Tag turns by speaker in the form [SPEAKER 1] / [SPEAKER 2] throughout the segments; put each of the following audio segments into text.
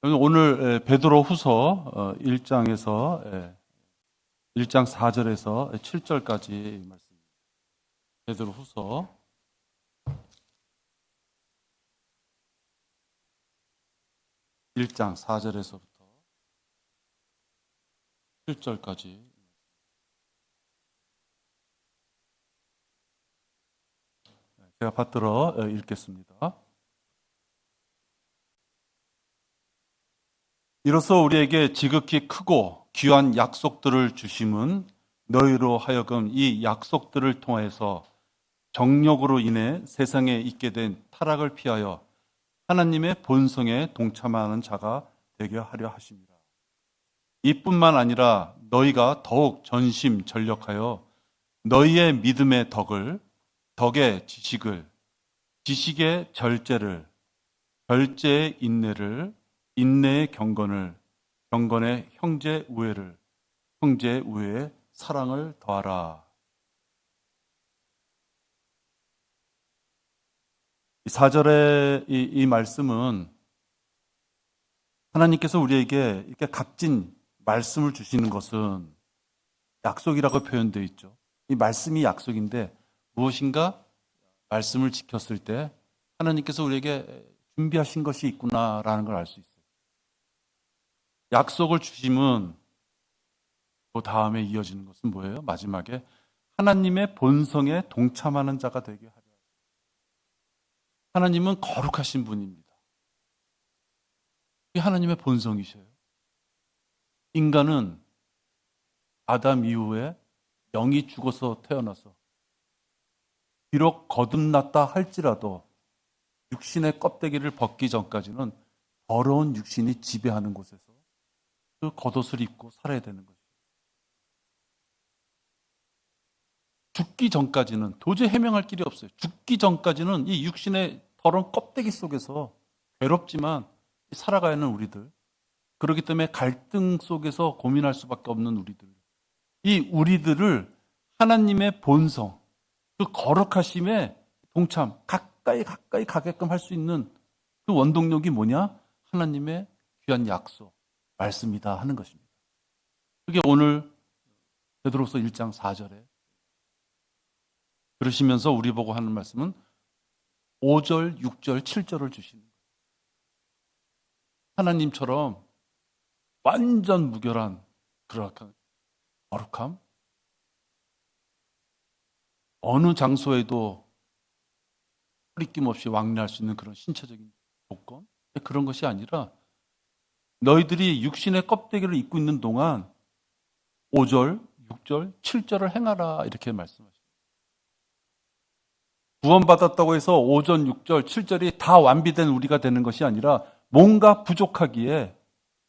[SPEAKER 1] 오늘 베드로 후서 1장에서 1장 4절에서 7절까지 말씀. 베드로 후서 1장 4절에서부터 7절까지 제가 받들어 읽겠습니다. 이로써 우리에게 지극히 크고 귀한 약속들을 주심은 너희로 하여금 이 약속들을 통하여서 정욕으로 인해 세상에 있게 된 타락을 피하여 하나님의 본성에 동참하는 자가 되게 하려 하십니다. 이뿐만 아니라 너희가 더욱 전심전력하여 너희의 믿음의 덕을, 덕의 지식을, 지식의 절제를, 절제의 인내를, 인내의 경건을, 경건의 형제 우애를, 형제 우애의 사랑을 더하라. 이 4절의 이 말씀은 하나님께서 우리에게 이렇게 값진 말씀을 주시는 것은 약속이라고 표현되어 있죠. 이 말씀이 약속인데 무엇인가 말씀을 지켰을 때 하나님께서 우리에게 준비하신 것이 있구나라는 걸 알 수 있어요. 약속을 주심은 그 다음에 이어지는 것은 뭐예요? 마지막에 하나님의 본성에 동참하는 자가 되게 하려. 하나님은 거룩하신 분입니다. 이게 하나님의 본성이셔요. 인간은 아담 이후에 영이 죽어서 태어나서 비록 거듭났다 할지라도 육신의 껍데기를 벗기 전까지는 더러운 육신이 지배하는 곳에서 그 겉옷을 입고 살아야 되는 것이에요. 죽기 전까지는 도저히 해명할 길이 없어요. 죽기 전까지는 이 육신의 더러운 껍데기 속에서 괴롭지만 살아가야 하는 우리들, 그렇기 때문에 갈등 속에서 고민할 수밖에 없는 우리들, 이 우리들을 하나님의 본성, 그 거룩하심에 동참, 가까이 가게끔 할 수 있는 그 원동력이 뭐냐? 하나님의 귀한 약속, 말씀이다 하는 것입니다. 그게 오늘 베드로서 1장 4절에 그러시면서 우리 보고 하는 말씀은 5절, 6절, 7절을 주시는 거예요. 하나님처럼 완전 무결한 그런 거룩함, 어느 장소에도 흐리낌 없이 왕래할 수 있는 그런 신체적인 조건, 그런 것이 아니라 너희들이 육신의 껍데기를 입고 있는 동안 5절, 6절, 7절을 행하라 이렇게 말씀하십니다. 구원받았다고 해서 5절, 6절, 7절이 다 완비된 우리가 되는 것이 아니라 뭔가 부족하기에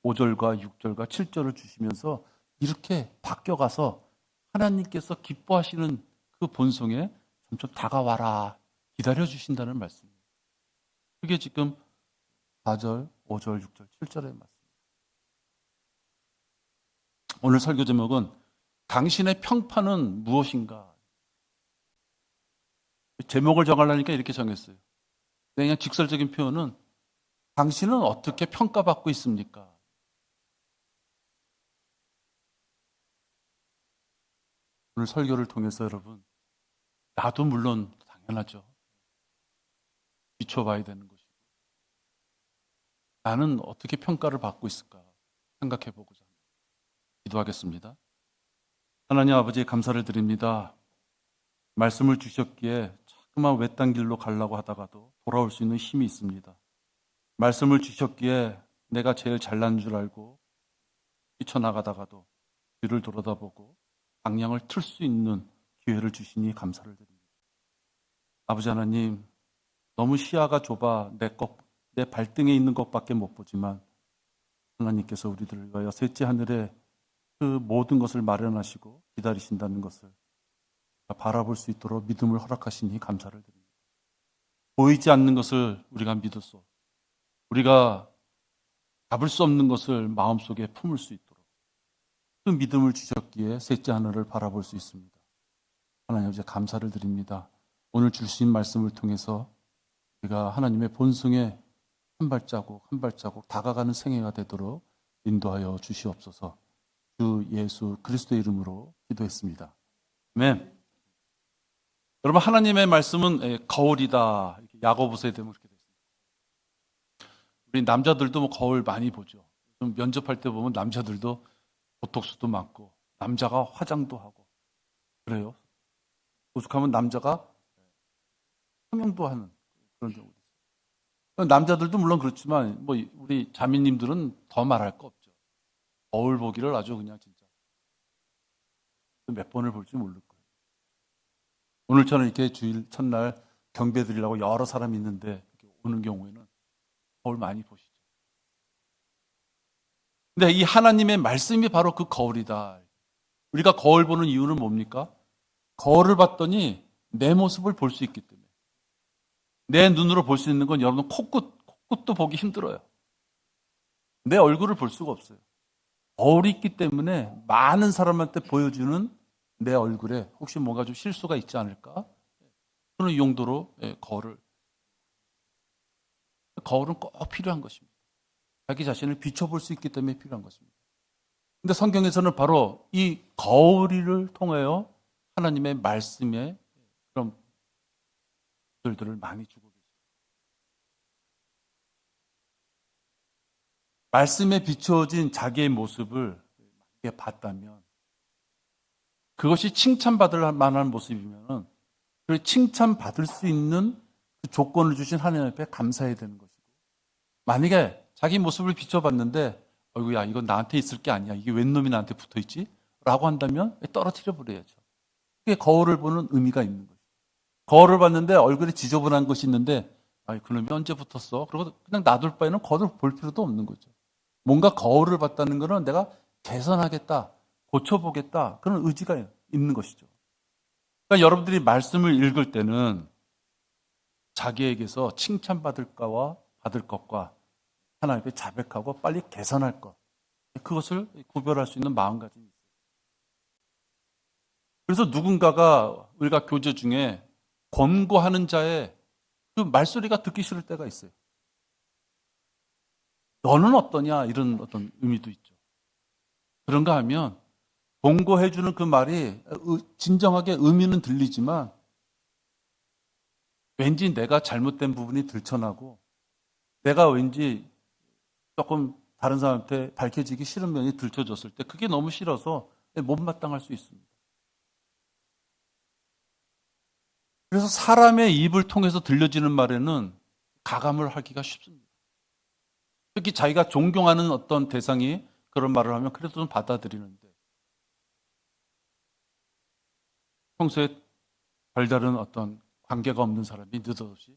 [SPEAKER 1] 5절과 6절과 7절을 주시면서 이렇게 바뀌어가서 하나님께서 기뻐하시는 그 본성에 점점 다가와라 기다려주신다는 말씀이에요. 그게 지금 4절, 5절, 6절, 7절의 말씀입니다. 오늘 설교 제목은 당신의 평판은 무엇인가? 제목을 정하려니까 이렇게 정했어요. 그냥 직설적인 표현은 당신은 어떻게 평가받고 있습니까? 오늘 설교를 통해서 여러분, 나도 물론 당연하죠. 비춰봐야 되는 것이고 나는 어떻게 평가를 받고 있을까 생각해 보고자 합니다. 기도하겠습니다. 하나님 아버지 감사를 드립니다. 말씀을 주셨기에 자꾸만 외딴 길로 가려고 하다가도 돌아올 수 있는 힘이 있습니다. 말씀을 주셨기에 내가 제일 잘난 줄 알고 뛰쳐나가다가도 뒤를 돌아다보고 방향을 틀 수 있는 기회를 주시니 감사를 드립니다. 아버지 하나님, 너무 시야가 좁아 내 발등에 있는 것밖에 못 보지만 하나님께서 우리들을 위하여 셋째 하늘에 그 모든 것을 마련하시고 기다리신다는 것을 바라볼 수 있도록 믿음을 허락하시니 감사를 드립니다. 보이지 않는 것을 우리가 믿었소. 우리가 잡을 수 없는 것을 마음속에 품을 수 있도록 그 믿음을 주셨기에 셋째 하늘을 바라볼 수 있습니다. 하나님 아버지 감사를 드립니다. 오늘 주신 말씀을 통해서 우리가 하나님의 본성에 한 발자국 한 발자국 다가가는 생애가 되도록 인도하여 주시옵소서. 주 예수 그리스도의 이름으로 기도했습니다. 아멘. 여러분, 하나님의 말씀은 거울이다. 야고보서에 되면 그렇게 되어 있습니다. 우리 남자들도 뭐 거울 많이 보죠. 좀 면접할 때 보면 남자들도 보톡스도 맞고 남자가 화장도 하고 그래요. 오죽하면 남자가 성형도 하는 그런 경우도 있어요. 남자들도 물론 그렇지만 뭐 우리 자매님들은 더 말할 거 없죠. 거울 보기를 아주 그냥 진짜 몇 번을 볼지 모를 거예요. 오늘처럼 이렇게 주일 첫날 경배 드리려고 여러 사람이 있는데 이렇게 오는 경우에는 거울 많이 보시죠. 근데 이 하나님의 말씀이 바로 그 거울이다. 우리가 거울 보는 이유는 뭡니까? 거울을 봤더니 내 모습을 볼 수 있기 때문에. 내 눈으로 볼 수 있는 건 여러분 코끝도 보기 힘들어요. 내 얼굴을 볼 수가 없어요. 거울이 있기 때문에 많은 사람한테 보여주는 내 얼굴에 혹시 뭔가 좀 실수가 있지 않을까? 그런 용도로 거울은 꼭 필요한 것입니다. 자기 자신을 비춰볼 수 있기 때문에 필요한 것입니다. 근데 성경에서는 바로 이 거울을 통하여 하나님의 말씀에 그런 들을 많이 주고 계십니다. 말씀에 비추어진 자기의 모습을 만약에 봤다면 그것이 칭찬받을 만한 모습이면 그 칭찬받을 수 있는 그 조건을 주신 하나님 앞에 감사해야 되는 것이고, 만약에 자기 모습을 비춰봤는데 어이구야 이건 나한테 있을 게 아니야, 이게 웬 놈이 나한테 붙어있지? 라고 한다면 떨어뜨려 버려야죠. 그게 거울을 보는 의미가 있는 거죠. 거울을 봤는데 얼굴에 지저분한 것이 있는데 그놈이 언제 붙었어? 그리고 그냥 놔둘 바에는 거울을 볼 필요도 없는 거죠. 뭔가 거울을 봤다는 것은 내가 개선하겠다, 고쳐보겠다, 그런 의지가 있는 것이죠. 그러니까 여러분들이 말씀을 읽을 때는 자기에게서 칭찬받을까와 받을 것과 하나님께 자백하고 빨리 개선할 것, 그것을 구별할 수 있는 마음가짐이 있어요. 그래서 누군가가 우리가 교제 중에 권고하는 자의 그 말소리가 듣기 싫을 때가 있어요. 너는 어떠냐? 이런 어떤 의미도 있죠. 그런가 하면 권고해주는 그 말이 진정하게 의미는 들리지만 왠지 내가 잘못된 부분이 들춰나고 내가 왠지 조금 다른 사람한테 밝혀지기 싫은 면이 들춰졌을 때 그게 너무 싫어서 못마땅할 수 있습니다. 그래서 사람의 입을 통해서 들려지는 말에는 가감을 하기가 쉽습니다. 특히 자기가 존경하는 어떤 대상이 그런 말을 하면 그래도 좀 받아들이는데, 평소에 별다른 어떤 관계가 없는 사람이 느닷없이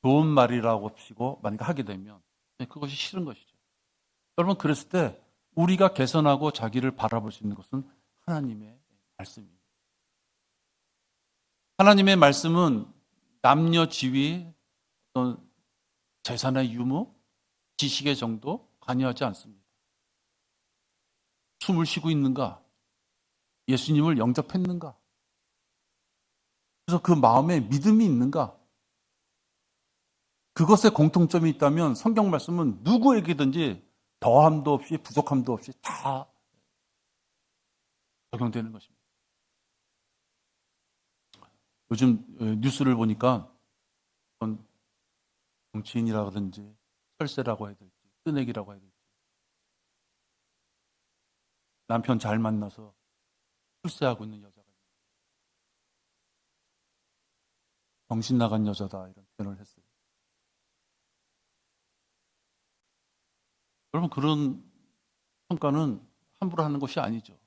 [SPEAKER 1] 좋은 말이라고 치고 만약 하게 되면 그것이 싫은 것이죠. 여러분, 그랬을 때 우리가 개선하고 자기를 바라볼 수 있는 것은 하나님의 말씀입니다. 하나님의 말씀은 남녀 지위, 어떤 재산의 유무, 지식의 정도 관여하지 않습니다. 숨을 쉬고 있는가? 예수님을 영접했는가? 그래서 그 마음에 믿음이 있는가? 그것에 공통점이 있다면 성경 말씀은 누구에게든지 더함도 없이 부족함도 없이 다 적용되는 것입니다. 요즘 뉴스를 보니까 어떤 정치인이라든지 철새라고 해야 될지 뜨내기라고 해야 될지 남편 잘 만나서 출세하고 있는 여자가 있는데 정신 나간 여자다 이런 표현을 했어요. 여러분, 그런 평가는 함부로 하는 것이 아니죠.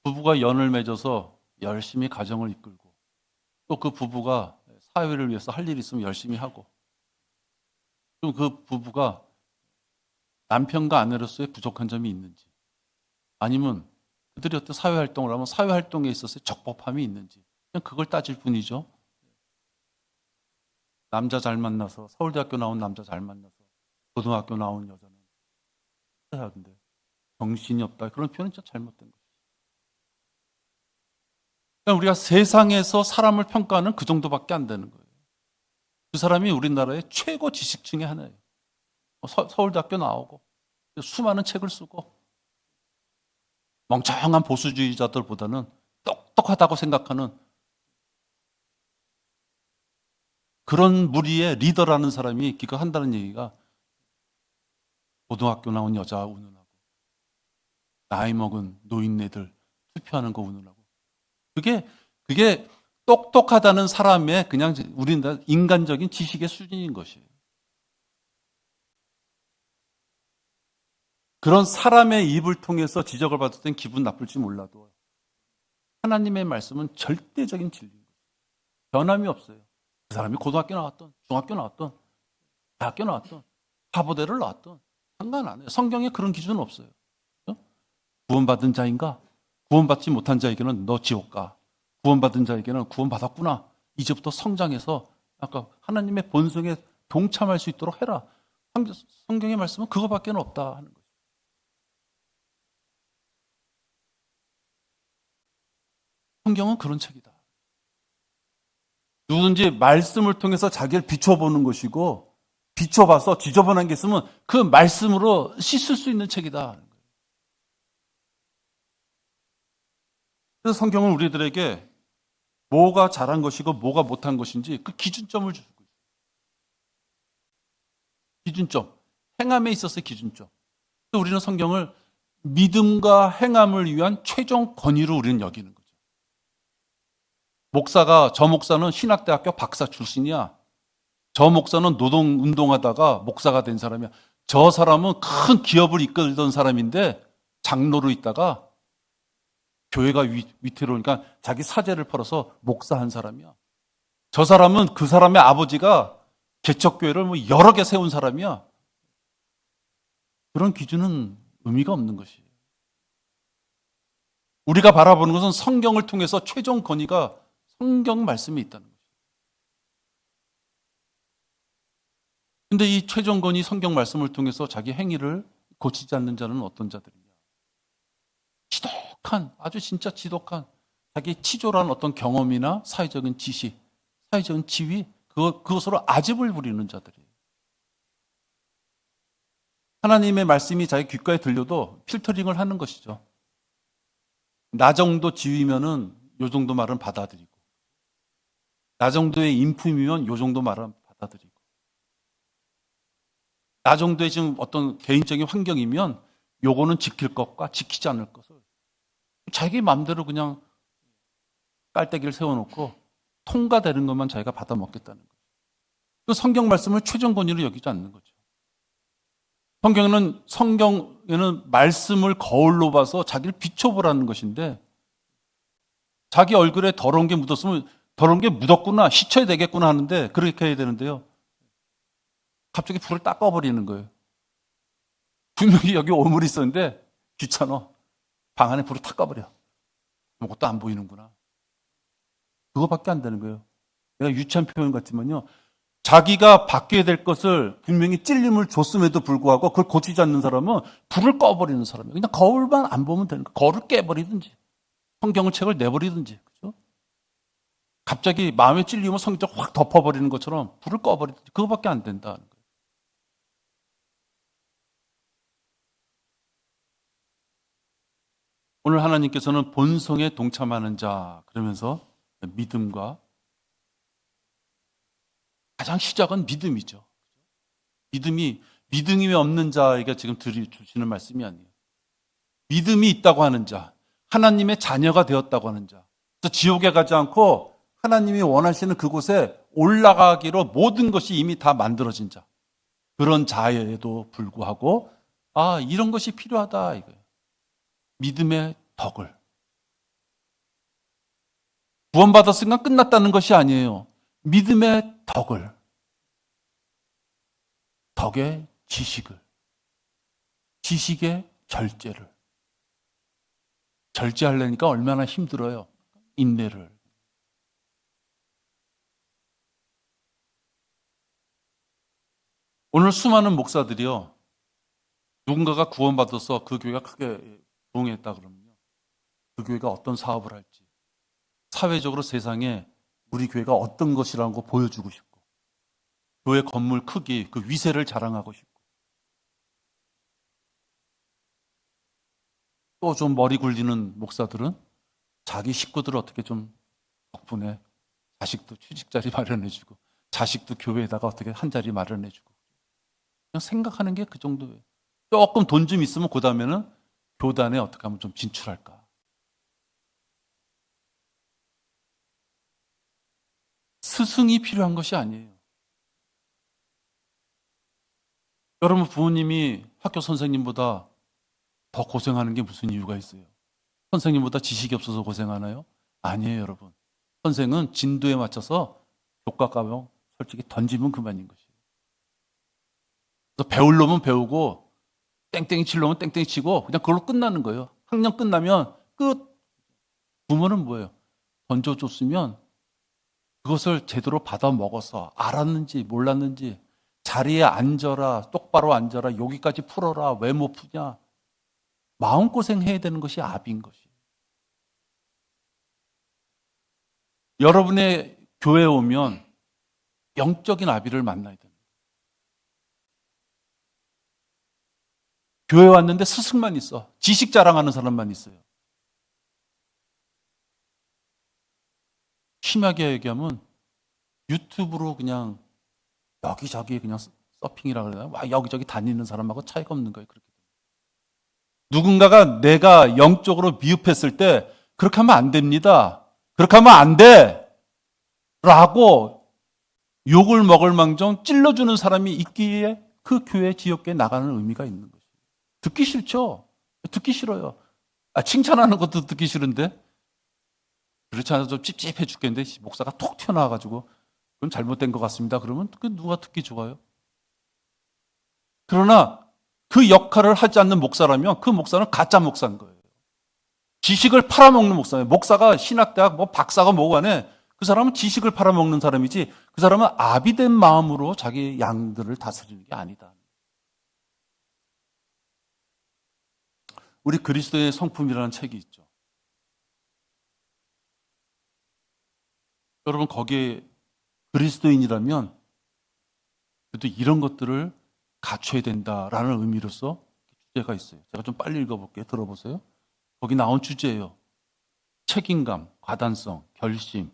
[SPEAKER 1] 부부가 연을 맺어서 열심히 가정을 이끌고 또 그 부부가 사회를 위해서 할 일이 있으면 열심히 하고, 그리고 그 부부가 남편과 아내로서의 부족한 점이 있는지, 아니면 그들이 어떤 사회활동을 하면 사회활동에 있어서 적법함이 있는지, 그냥 그걸 따질 뿐이죠. 남자 잘 만나서, 서울대학교 나온 남자 잘 만나서 고등학교 나온 여자는 하는데 정신이 없다, 그런 표현은 진짜 잘못된 거죠. 그러니까 우리가 세상에서 사람을 평가하는 그 정도밖에 안 되는 거예요. 그 사람이 우리나라의 최고 지식층의 하나예요. 서울대학교 나오고 수많은 책을 쓰고 멍청한 보수주의자들보다는 똑똑하다고 생각하는 그런 무리의 리더라는 사람이 기각한다는 얘기가 고등학교 나온 여자 운운하고 나이 먹은 노인네들 투표하는 거 운운하고 그게 똑똑하다는 사람의 그냥 우리나라 인간적인 지식의 수준인 것이에요. 그런 사람의 입을 통해서 지적을 받을 땐 기분 나쁠지 몰라도 하나님의 말씀은 절대적인 진리인 거예요. 변함이 없어요. 그 사람이 고등학교 나왔던, 중학교 나왔던, 대학교 나왔던, 하버드를 나왔던 상관 안 해요. 성경에 그런 기준은 없어요. 구원받은 자인가? 구원받지 못한 자에게는 너 지옥 가. 구원받은 자에게는 구원받았구나. 이제부터 성장해서 아까 하나님의 본성에 동참할 수 있도록 해라. 성경의 말씀은 그거밖에 없다 하는 거예요. 성경은 그런 책이다. 누구든지 말씀을 통해서 자기를 비춰보는 것이고 비춰봐서 지저분한 게 있으면 그 말씀으로 씻을 수 있는 책이다. 그래서 성경은 우리들에게 뭐가 잘한 것이고 뭐가 못한 것인지 그 기준점을 주고 있어요. 기준점. 행함에 있어서의 기준점. 우리는 성경을 믿음과 행함을 위한 최종 권위로 우리는 여기는 거죠. 저 목사는 신학대학교 박사 출신이야. 저 목사는 노동운동하다가 목사가 된 사람이야. 저 사람은 큰 기업을 이끌던 사람인데 장로로 있다가 교회가 위태로우니까 자기 사제를 팔아서 목사한 사람이야. 저 사람은 그 사람의 아버지가 개척교회를 여러 개 세운 사람이야. 그런 기준은 의미가 없는 것이에요. 우리가 바라보는 것은 성경을 통해서 최종 권위가 성경 말씀에 있다는 거죠. 근데 이 최종 권위 성경 말씀을 통해서 자기 행위를 고치지 않는 자는 어떤 자들이냐? 아주 진짜 지독한 자기 치졸한 어떤 경험이나 사회적인 지식, 사회적인 지위, 그것으로 아집을 부리는 자들이에요. 하나님의 말씀이 자기 귓가에 들려도 필터링을 하는 것이죠. 나 정도 지위면은 요 정도 말은 받아들이고, 나 정도의 인품이면 요 정도 말은 받아들이고, 나 정도의 지금 어떤 개인적인 환경이면 요거는 지킬 것과 지키지 않을 것을 자기 마음대로 그냥 깔때기를 세워놓고 통과되는 것만 자기가 받아먹겠다는 거죠. 그 성경 말씀을 최종 권위로 여기지 않는 거죠. 성경에는 말씀을 거울로 봐서 자기를 비춰보라는 것인데 자기 얼굴에 더러운 게 묻었으면 더러운 게 묻었구나, 씻어야 되겠구나 하는데 그렇게 해야 되는데요. 갑자기 불을 딱 꺼버리는 거예요. 분명히 여기 오물이 있었는데 귀찮아. 방 안에 불을 탁 꺼버려. 아무것도 안 보이는구나. 그거밖에 안 되는 거예요. 내가 유치한 표현 같지만요. 자기가 바뀌어야 될 것을 분명히 찔림을 줬음에도 불구하고 그걸 고치지 않는 사람은 불을 꺼버리는 사람이에요. 그냥 거울만 안 보면 되는 거예요. 거울을 깨버리든지 성경을 책을 내버리든지 그렇죠? 갑자기 마음에 찔리면 성경을 확 덮어버리는 것처럼 불을 꺼버리든지 그거밖에 안 된다는 거예요. 오늘 하나님께서는 본성에 동참하는 자 그러면서 믿음과 가장 시작은 믿음이죠. 믿음이 없는 자에게 지금 주시는 말씀이 아니에요. 믿음이 있다고 하는 자, 하나님의 자녀가 되었다고 하는 자. 그래서 지옥에 가지 않고 하나님이 원하시는 그곳에 올라가기로 모든 것이 이미 다 만들어진 자. 그런 자에도 불구하고 이런 것이 필요하다 이거예요. 믿음의 덕을. 구원받았으니까 끝났다는 것이 아니에요. 믿음의 덕을. 덕의 지식을. 지식의 절제를. 절제하려니까 얼마나 힘들어요. 인내를. 오늘 수많은 목사들이요. 누군가가 구원받아서 그 교회가 크게 부흥했다 그러면요. 그 교회가 어떤 사업을 할지, 사회적으로 세상에 우리 교회가 어떤 것이라는 거 보여주고 싶고, 교회 건물 크기, 그 위세를 자랑하고 싶고, 또 좀 머리 굴리는 목사들은 자기 식구들을 어떻게 좀 덕분에 자식도 취직자리 마련해주고, 자식도 교회에다가 어떻게 한 자리 마련해주고, 그냥 생각하는 게 그 정도예요. 조금 돈 좀 있으면 그 다음에는 교단에 어떻게 하면 좀 진출할까. 스승이 필요한 것이 아니에요. 여러분 부모님이 학교 선생님보다 더 고생하는 게 무슨 이유가 있어요? 선생님보다 지식이 없어서 고생하나요? 아니에요, 여러분. 선생은 진도에 맞춰서 교과 과목 솔직히 던지면 그만인 것이에요. 그래서 배울 놈은 배우고 땡땡이 칠 놈은 땡땡이 치고 그냥 그걸로 끝나는 거예요. 학년 끝나면 끝. 부모는 뭐예요? 던져줬으면 그것을 제대로 받아 먹어서 알았는지 몰랐는지 자리에 앉아라, 똑바로 앉아라, 여기까지 풀어라, 왜 못 푸냐. 마음고생 해야 되는 것이 압인 것이에요. 여러분의 교회에 오면 영적인 아비를 만나야 됩니다. 교회 왔는데 스승만 있어. 지식 자랑하는 사람만 있어요. 심하게 얘기하면 유튜브로 그냥 여기저기 그냥 서핑이라 그러나요? 여기저기 다니는 사람하고 차이가 없는 거예요. 그렇게. 누군가가 내가 영적으로 미흡했을 때 그렇게 하면 안 됩니다. 그렇게 하면 안 돼. 라고 욕을 먹을 망정 찔러주는 사람이 있기에 그 교회 지역에 나가는 의미가 있는 거죠. 듣기 싫죠? 듣기 싫어요. 칭찬하는 것도 듣기 싫은데 그렇지 않아서 좀 찝찝해 죽겠는데 목사가 톡 튀어나와가지고 그건 잘못된 것 같습니다. 그러면 그 누가 듣기 좋아요? 그러나 그 역할을 하지 않는 목사라면 그 목사는 가짜 목사인 거예요. 지식을 팔아먹는 목사예요. 목사가 신학대학 뭐 박사가 뭐고 간에 그 사람은 지식을 팔아먹는 사람이지 그 사람은 아비된 마음으로 자기 양들을 다스리는 게 아니다. 우리 그리스도의 성품이라는 책이 있죠. 여러분 거기에 그리스도인이라면 그래도 이런 것들을 갖춰야 된다라는 의미로서 주제가 있어요. 제가 좀 빨리 읽어볼게요. 들어보세요. 거기 나온 주제예요. 책임감, 과단성, 결심,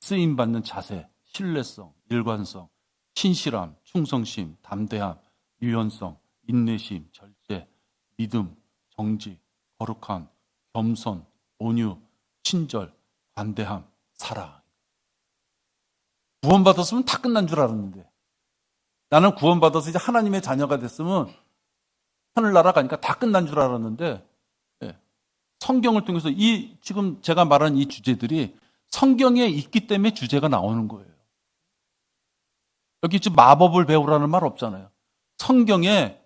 [SPEAKER 1] 쓰임받는 자세, 신뢰성, 일관성, 신실함, 충성심, 담대함, 유연성, 인내심, 절제, 믿음, 정직, 거룩함, 겸손, 온유, 친절, 관대함, 사랑. 구원받았으면 다 끝난 줄 알았는데 나는 구원받아서 이제 하나님의 자녀가 됐으면 하늘나라 가니까 다 끝난 줄 알았는데 성경을 통해서 이 지금 제가 말한 이 주제들이 성경에 있기 때문에 주제가 나오는 거예요. 여기 지금 마법을 배우라는 말 없잖아요. 성경에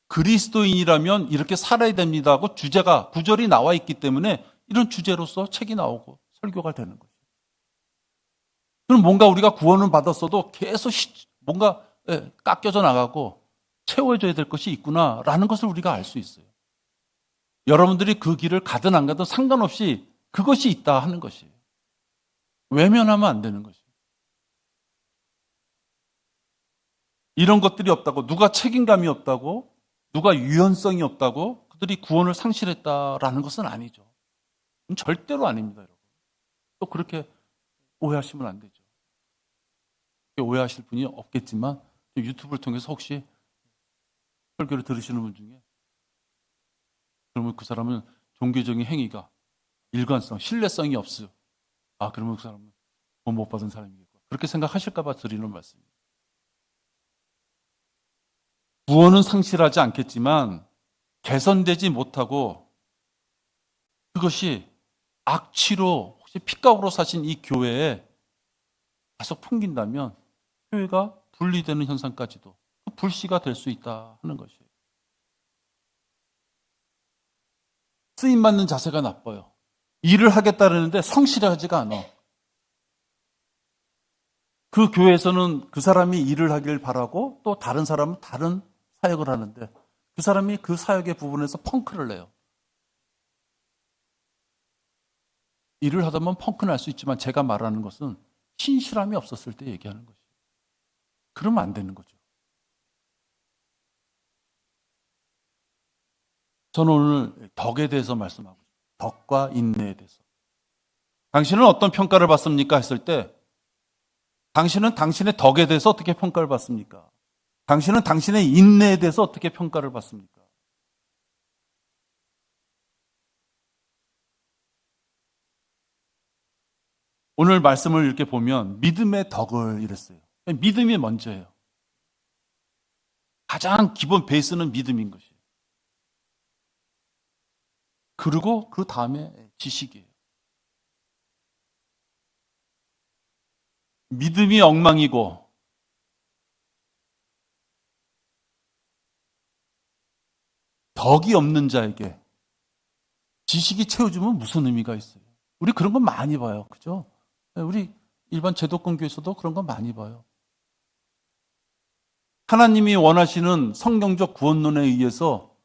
[SPEAKER 1] 그리스도인이라면 이렇게 살아야 됩니다 하고 주제가 구절이 나와 있기 때문에 이런 주제로서 책이 나오고 설교가 되는 거죠. 그럼 뭔가 우리가 구원을 받았어도 계속 뭔가 깎여져 나가고 채워져야 될 것이 있구나라는 것을 우리가 알 수 있어요. 여러분들이 그 길을 가든 안 가든 상관없이 그것이 있다 하는 것이에요. 외면하면 안 되는 것이에요. 이런 것들이 없다고, 누가 책임감이 없다고, 누가 유연성이 없다고 그들이 구원을 상실했다라는 것은 아니죠. 절대로 아닙니다, 여러분. 또 그렇게 오해하시면 안 되죠. 그렇게 오해하실 분이 없겠지만 유튜브를 통해서 혹시 설교를 들으시는 분 중에 그러면 그 사람은 종교적인 행위가 일관성, 신뢰성이 없어요. 그러면 그 사람은 구원 못 받은 사람이겠고 그렇게 생각하실까 봐 드리는 말씀입니다. 구원은 상실하지 않겠지만 개선되지 못하고 그것이 악취로 혹시 핏각으로 사신 이 교회에 계속 풍긴다면 교회가 분리되는 현상까지도 불씨가 될 수 있다 하는 것이에요. 쓰임받는 자세가 나빠요. 일을 하겠다는데 성실하지가 않아. 그 교회에서는 그 사람이 일을 하길 바라고 또 다른 사람은 다른 사역을 하는데 그 사람이 그 사역의 부분에서 펑크를 내요. 일을 하다 보면 펑크 날 수 있지만 제가 말하는 것은 신실함이 없었을 때 얘기하는 것이에요. 그러면 안 되는 거죠. 저는 오늘 덕에 대해서 말씀하고 싶어요. 덕과 인내에 대해서. 당신은 어떤 평가를 받습니까? 했을 때 당신은 당신의 덕에 대해서 어떻게 평가를 받습니까? 당신은 당신의 인내에 대해서 어떻게 평가를 받습니까? 오늘 말씀을 이렇게 보면 믿음의 덕을 이랬어요. 믿음이 먼저예요. 가장 기본 베이스는 믿음인 것이에요. 그리고 그 다음에 지식이에요. 믿음이 엉망이고 덕이 없는 자에게 지식이 채워주면 무슨 의미가 있어요? 우리 그런 건 많이 봐요. 그죠? 우리 일반 제도권교에서도 그런 건 많이 봐요. 하나님이 원하시는 성경적 구원론에 의해서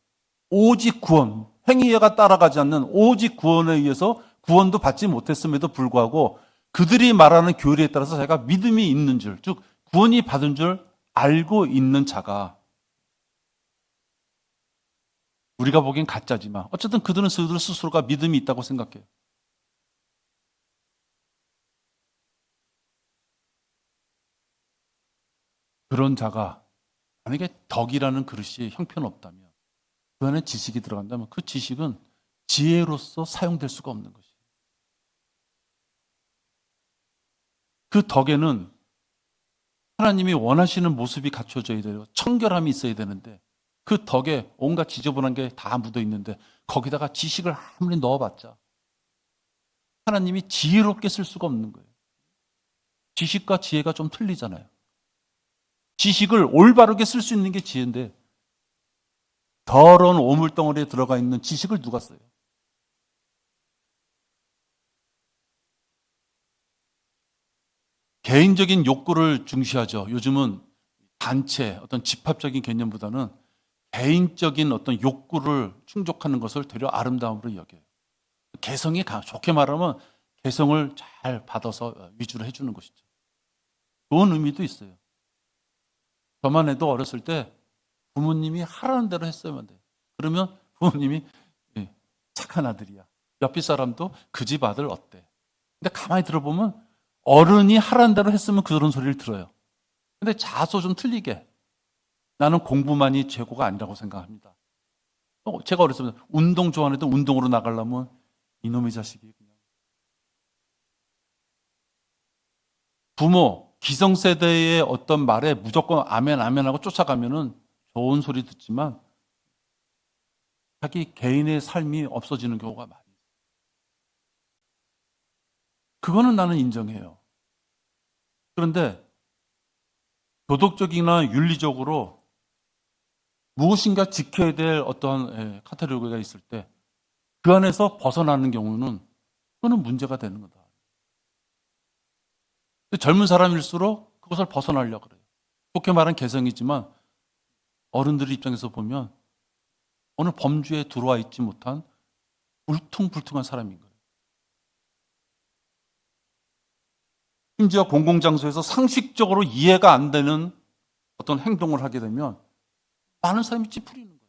[SPEAKER 1] 오직 구원, 행위가 따라가지 않는 오직 구원에 의해서 구원도 받지 못했음에도 불구하고 그들이 말하는 교리에 따라서 자기가 믿음이 있는 줄, 즉 구원이 받은 줄 알고 있는 자가 우리가 보기엔 가짜지만 어쨌든 그들은 그들 스스로가 믿음이 있다고 생각해요. 그런 자가 만약에 덕이라는 그릇이 형편없다면 그 안에 지식이 들어간다면 그 지식은 지혜로서 사용될 수가 없는 것이에요. 그 덕에는 하나님이 원하시는 모습이 갖춰져야 돼요. 청결함이 있어야 되는데 그 덕에 온갖 지저분한 게 다 묻어 있는데 거기다가 지식을 아무리 넣어봤자 하나님이 지혜롭게 쓸 수가 없는 거예요. 지식과 지혜가 좀 틀리잖아요. 지식을 올바르게 쓸 수 있는 게 지혜인데 더러운 오물덩어리에 들어가 있는 지식을 누가 써요? 개인적인 욕구를 중시하죠. 요즘은 단체, 어떤 집합적인 개념보다는 개인적인 어떤 욕구를 충족하는 것을 되려 아름다움으로 여겨요. 개성이 좋게 말하면 개성을 잘 받아서 위주로 해주는 것이죠. 좋은 의미도 있어요. 저만 해도 어렸을 때 부모님이 하라는 대로 했어야만 돼요. 그러면 부모님이 착한 아들이야. 옆집 사람도 그 집 아들 어때? 근데 가만히 들어보면 어른이 하라는 대로 했으면 그런 소리를 들어요. 근데 자소 좀 틀리게 나는 공부만이 최고가 아니라고 생각합니다. 제가 어렸을 때 운동 좋아하는데 운동으로 나가려면 이놈의 자식이 그냥 부모 기성세대의 어떤 말에 무조건 아멘 아멘 하고 쫓아가면은 좋은 소리 듣지만 자기 개인의 삶이 없어지는 경우가 많아요. 그거는 나는 인정해요. 그런데 도덕적이나 윤리적으로 무엇인가 지켜야 될 어떠한 카테고리가 있을 때 그 안에서 벗어나는 경우는 그거는 문제가 되는 거다. 젊은 사람일수록 그것을 벗어나려고 그래요. 좋게 말하는 개성이지만 어른들 입장에서 보면 오늘 범주에 들어와 있지 못한 울퉁불퉁한 사람인 거예요. 심지어 공공장소에서 상식적으로 이해가 안 되는 어떤 행동을 하게 되면 많은 사람이 찌푸리는 거예요.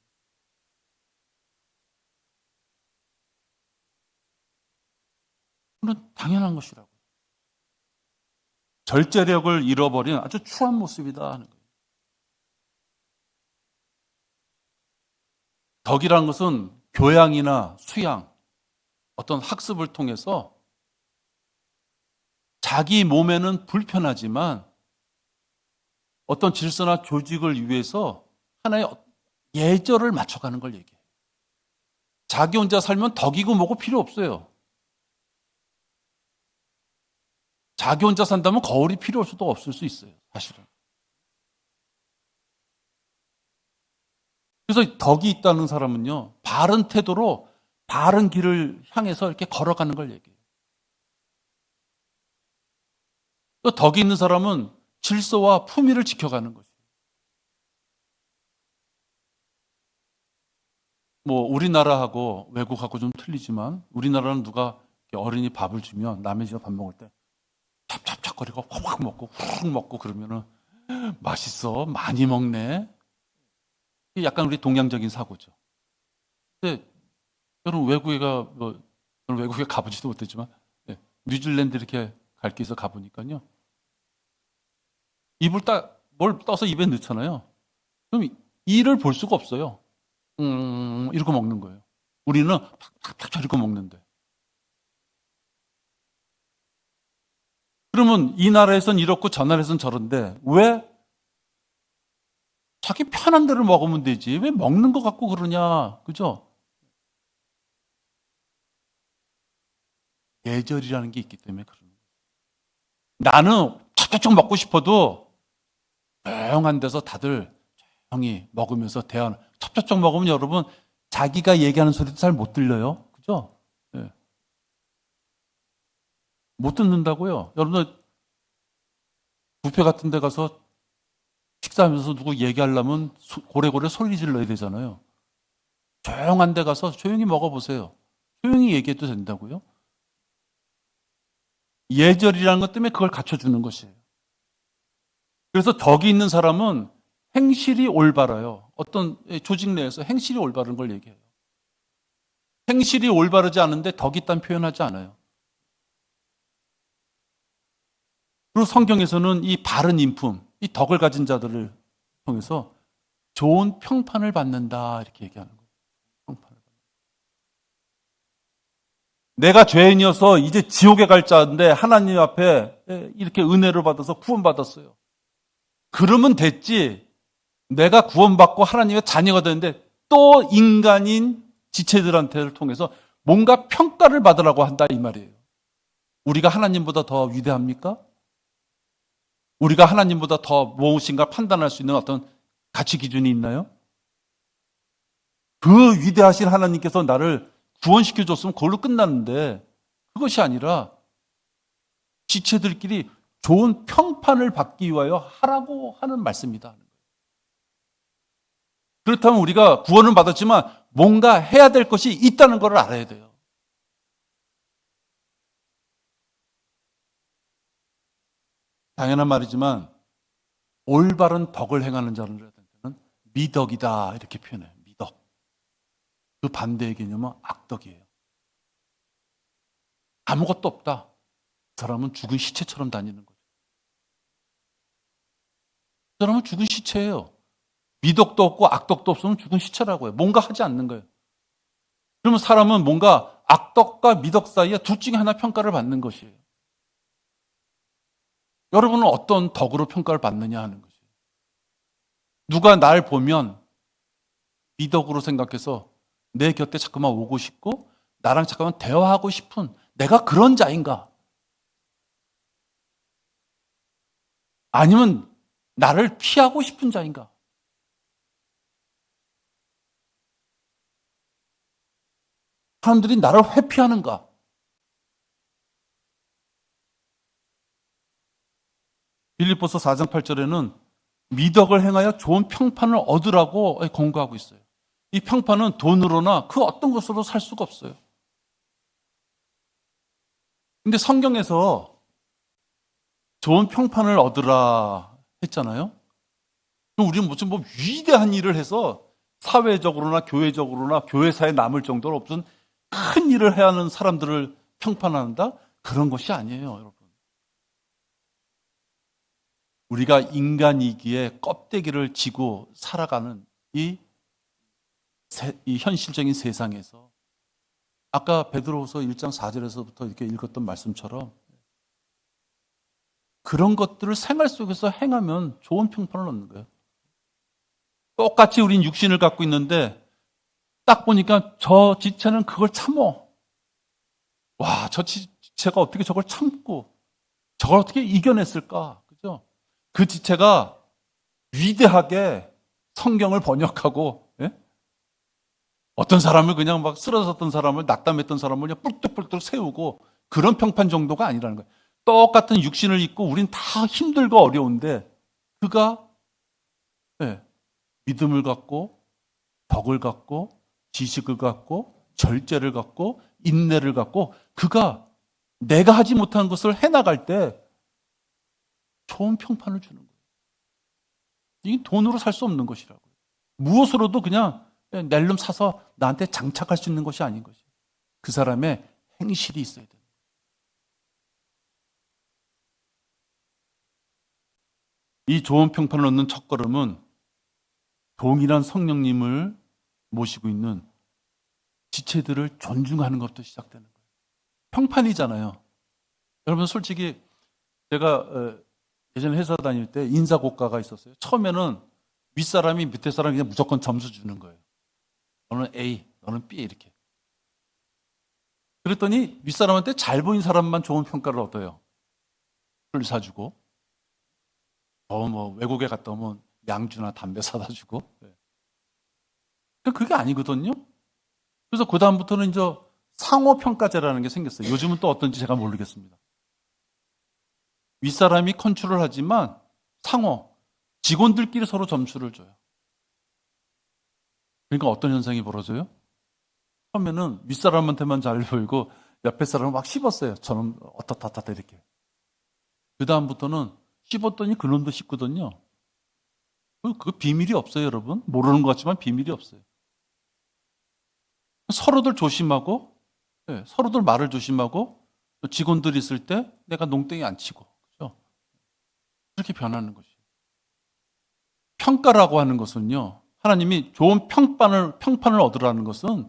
[SPEAKER 1] 그건 당연한 것이라고. 절제력을 잃어버린 아주 추한 모습이다 하는 거예요. 덕이라는 것은 교양이나 수양, 어떤 학습을 통해서 자기 몸에는 불편하지만 어떤 질서나 조직을 위해서 하나의 예절을 맞춰가는 걸 얘기해요. 자기 혼자 살면 덕이고 뭐고 필요 없어요. 자기 혼자 산다면 거울이 필요할 수도 없을 수 있어요. 사실은. 그래서 덕이 있다는 사람은요, 바른 태도로 바른 길을 향해서 이렇게 걸어가는 걸 얘기해요. 또 덕이 있는 사람은 질서와 품위를 지켜가는 거죠. 뭐 우리나라하고 외국하고 좀 틀리지만 우리나라는 누가 어른이 밥을 주면 남의 집에 밥 먹을 때 찹찹찹거리고 확 먹고 훅 먹고 그러면은 맛있어, 많이 먹네. 이게 약간 우리 동양적인 사고죠. 근데 저는 저는 외국에 가보지도 못했지만, 예, 뉴질랜드 이렇게 갈 게 있어 가보니까요. 뭘 떠서 입에 넣잖아요. 그럼 이를 볼 수가 없어요. 이러고 먹는 거예요. 우리는 팍팍팍 저리고 먹는데. 그러면 이 나라에선 이렇고 저 나라에선 저런데 왜 자기 편한 대로 먹으면 되지? 왜 먹는 것 같고 그러냐? 그죠? 예절이라는 게 있기 때문에 그러는 거예요. 나는 찹찹찹 먹고 싶어도 조용한 데서 다들 조용히 먹으면서 대화하는. 찹찹찹 먹으면 여러분 자기가 얘기하는 소리도 잘 못 들려요. 그죠? 예. 못 듣는다고요. 여러분들 뷔페 같은 데 가서 식사하면서 누구 얘기하려면 고래고래 소리 질러야 되잖아요. 조용한 데 가서 조용히 먹어보세요. 조용히 얘기해도 된다고요. 예절이라는 것 때문에 그걸 갖춰주는 것이에요. 그래서 덕이 있는 사람은 행실이 올바라요. 어떤 조직 내에서 행실이 올바른 걸 얘기해요. 행실이 올바르지 않은데 덕이 있다는 표현하지 않아요. 그리고 성경에서는 이 바른 인품, 이 덕을 가진 자들을 통해서 좋은 평판을 받는다 이렇게 얘기하는 거예요. 평판을. 내가 죄인이어서 이제 지옥에 갈 자인데 하나님 앞에 이렇게 은혜를 받아서 구원받았어요. 그러면 됐지. 내가 구원받고 하나님의 자녀가 되는데 또 인간인 지체들한테를 통해서 뭔가 평가를 받으라고 한다 이 말이에요. 우리가 하나님보다 더 위대합니까? 우리가 하나님보다 더 무엇인가 판단할 수 있는 어떤 가치 기준이 있나요? 그 위대하신 하나님께서 나를 구원시켜 줬으면 그걸로 끝났는데 그것이 아니라 지체들끼리 좋은 평판을 받기 위하여 하라고 하는 말씀이다. 그렇다면 우리가 구원은 받았지만 뭔가 해야 될 것이 있다는 것을 알아야 돼요. 당연한 말이지만 올바른 덕을 행하는 자들한테는 미덕이다 이렇게 표현해요. 미덕. 그 반대의 개념은 악덕이에요. 아무것도 없다. 그 사람은 죽은 시체처럼 다니는 거죠. 그 사람은 죽은 시체예요. 미덕도 없고 악덕도 없으면 죽은 시체라고 해요. 뭔가 하지 않는 거예요. 그러면 사람은 뭔가 악덕과 미덕 사이에 둘 중에 하나 평가를 받는 것이에요. 여러분은 어떤 덕으로 평가를 받느냐 하는 것이에요. 누가 날 보면 미덕으로 생각해서 내 곁에 자꾸만 오고 싶고 나랑 잠깐만 대화하고 싶은 내가 그런 자인가? 아니면 나를 피하고 싶은 자인가? 사람들이 나를 회피하는가? 빌립보서 4장 8절에는 미덕을 행하여 좋은 평판을 얻으라고 권고하고 있어요. 이 평판은 돈으로나 그 어떤 것으로 살 수가 없어요. 근데 성경에서 좋은 평판을 얻으라 했잖아요. 그럼 우리는 무슨 뭐 위대한 일을 해서 사회적으로나 교회적으로나 교회사에 남을 정도로 무슨 큰 일을 해야 하는 사람들을 평판한다? 그런 것이 아니에요, 여러분. 우리가 인간이기에 껍데기를 지고 살아가는 이 현실적인 세상에서 아까 베드로후서 1장 4절에서부터 이렇게 읽었던 말씀처럼 그런 것들을 생활 속에서 행하면 좋은 평판을 얻는 거예요. 똑같이 우린 육신을 갖고 있는데 딱 보니까 저 지체는 그걸 참어. 와, 저 지체가 어떻게 저걸 참고 저걸 어떻게 이겨냈을까? 그죠? 그 지체가 위대하게 성경을 번역하고, 예? 어떤 사람을 그냥 막 쓰러졌던 사람을, 낙담했던 사람을 그냥 뿔뚝뿔뚝 세우고 그런 평판 정도가 아니라는 거예요. 똑같은 육신을 입고 우린 다 힘들고 어려운데 그가, 예, 믿음을 갖고 덕을 갖고 지식을 갖고 절제를 갖고 인내를 갖고 그가 내가 하지 못한 것을 해나갈 때 좋은 평판을 주는 거예요. 이 돈으로 살 수 없는 것이라고요. 무엇으로도 그냥 낼름 사서 나한테 장착할 수 있는 것이 아닌 것이에요. 그 사람의 행실이 있어야 돼요. 이 좋은 평판을 얻는 첫걸음은 동일한 성령님을 모시고 있는 지체들을 존중하는 것부터 시작되는 거예요. 평판이잖아요. 여러분 솔직히 제가 예전에 회사 다닐 때 인사고과가 있었어요. 처음에는 윗사람이 밑에 사람이 그냥 무조건 점수 주는 거예요. 너는 A, 너는 B 이렇게. 그랬더니 윗사람한테 잘 보인 사람만 좋은 평가를 얻어요. 술 사주고 뭐 외국에 갔다 오면 양주나 담배 사다 주고. 그게 아니거든요. 그래서 그 다음부터는 이제 상호평가제라는 게 생겼어요. 요즘은 또 어떤지 제가 모르겠습니다. 윗사람이 컨트롤 하지만 상호, 직원들끼리 서로 점수를 줘요. 그러니까 어떤 현상이 벌어져요? 처음에는 윗사람한테만 잘 보이고 옆에 사람은 막 씹었어요. 저는 어떻다 이렇게. 그 다음부터는 씹었더니 그놈도 씹거든요. 그 비밀이 없어요, 여러분. 모르는 것 같지만 비밀이 없어요. 서로들 조심하고, 서로들 말을 조심하고, 직원들이 있을 때 내가 농땡이 안 치고, 그렇죠? 그렇게 변하는 것이에요. 평가라고 하는 것은요, 하나님이 좋은 평판을 얻으라는 것은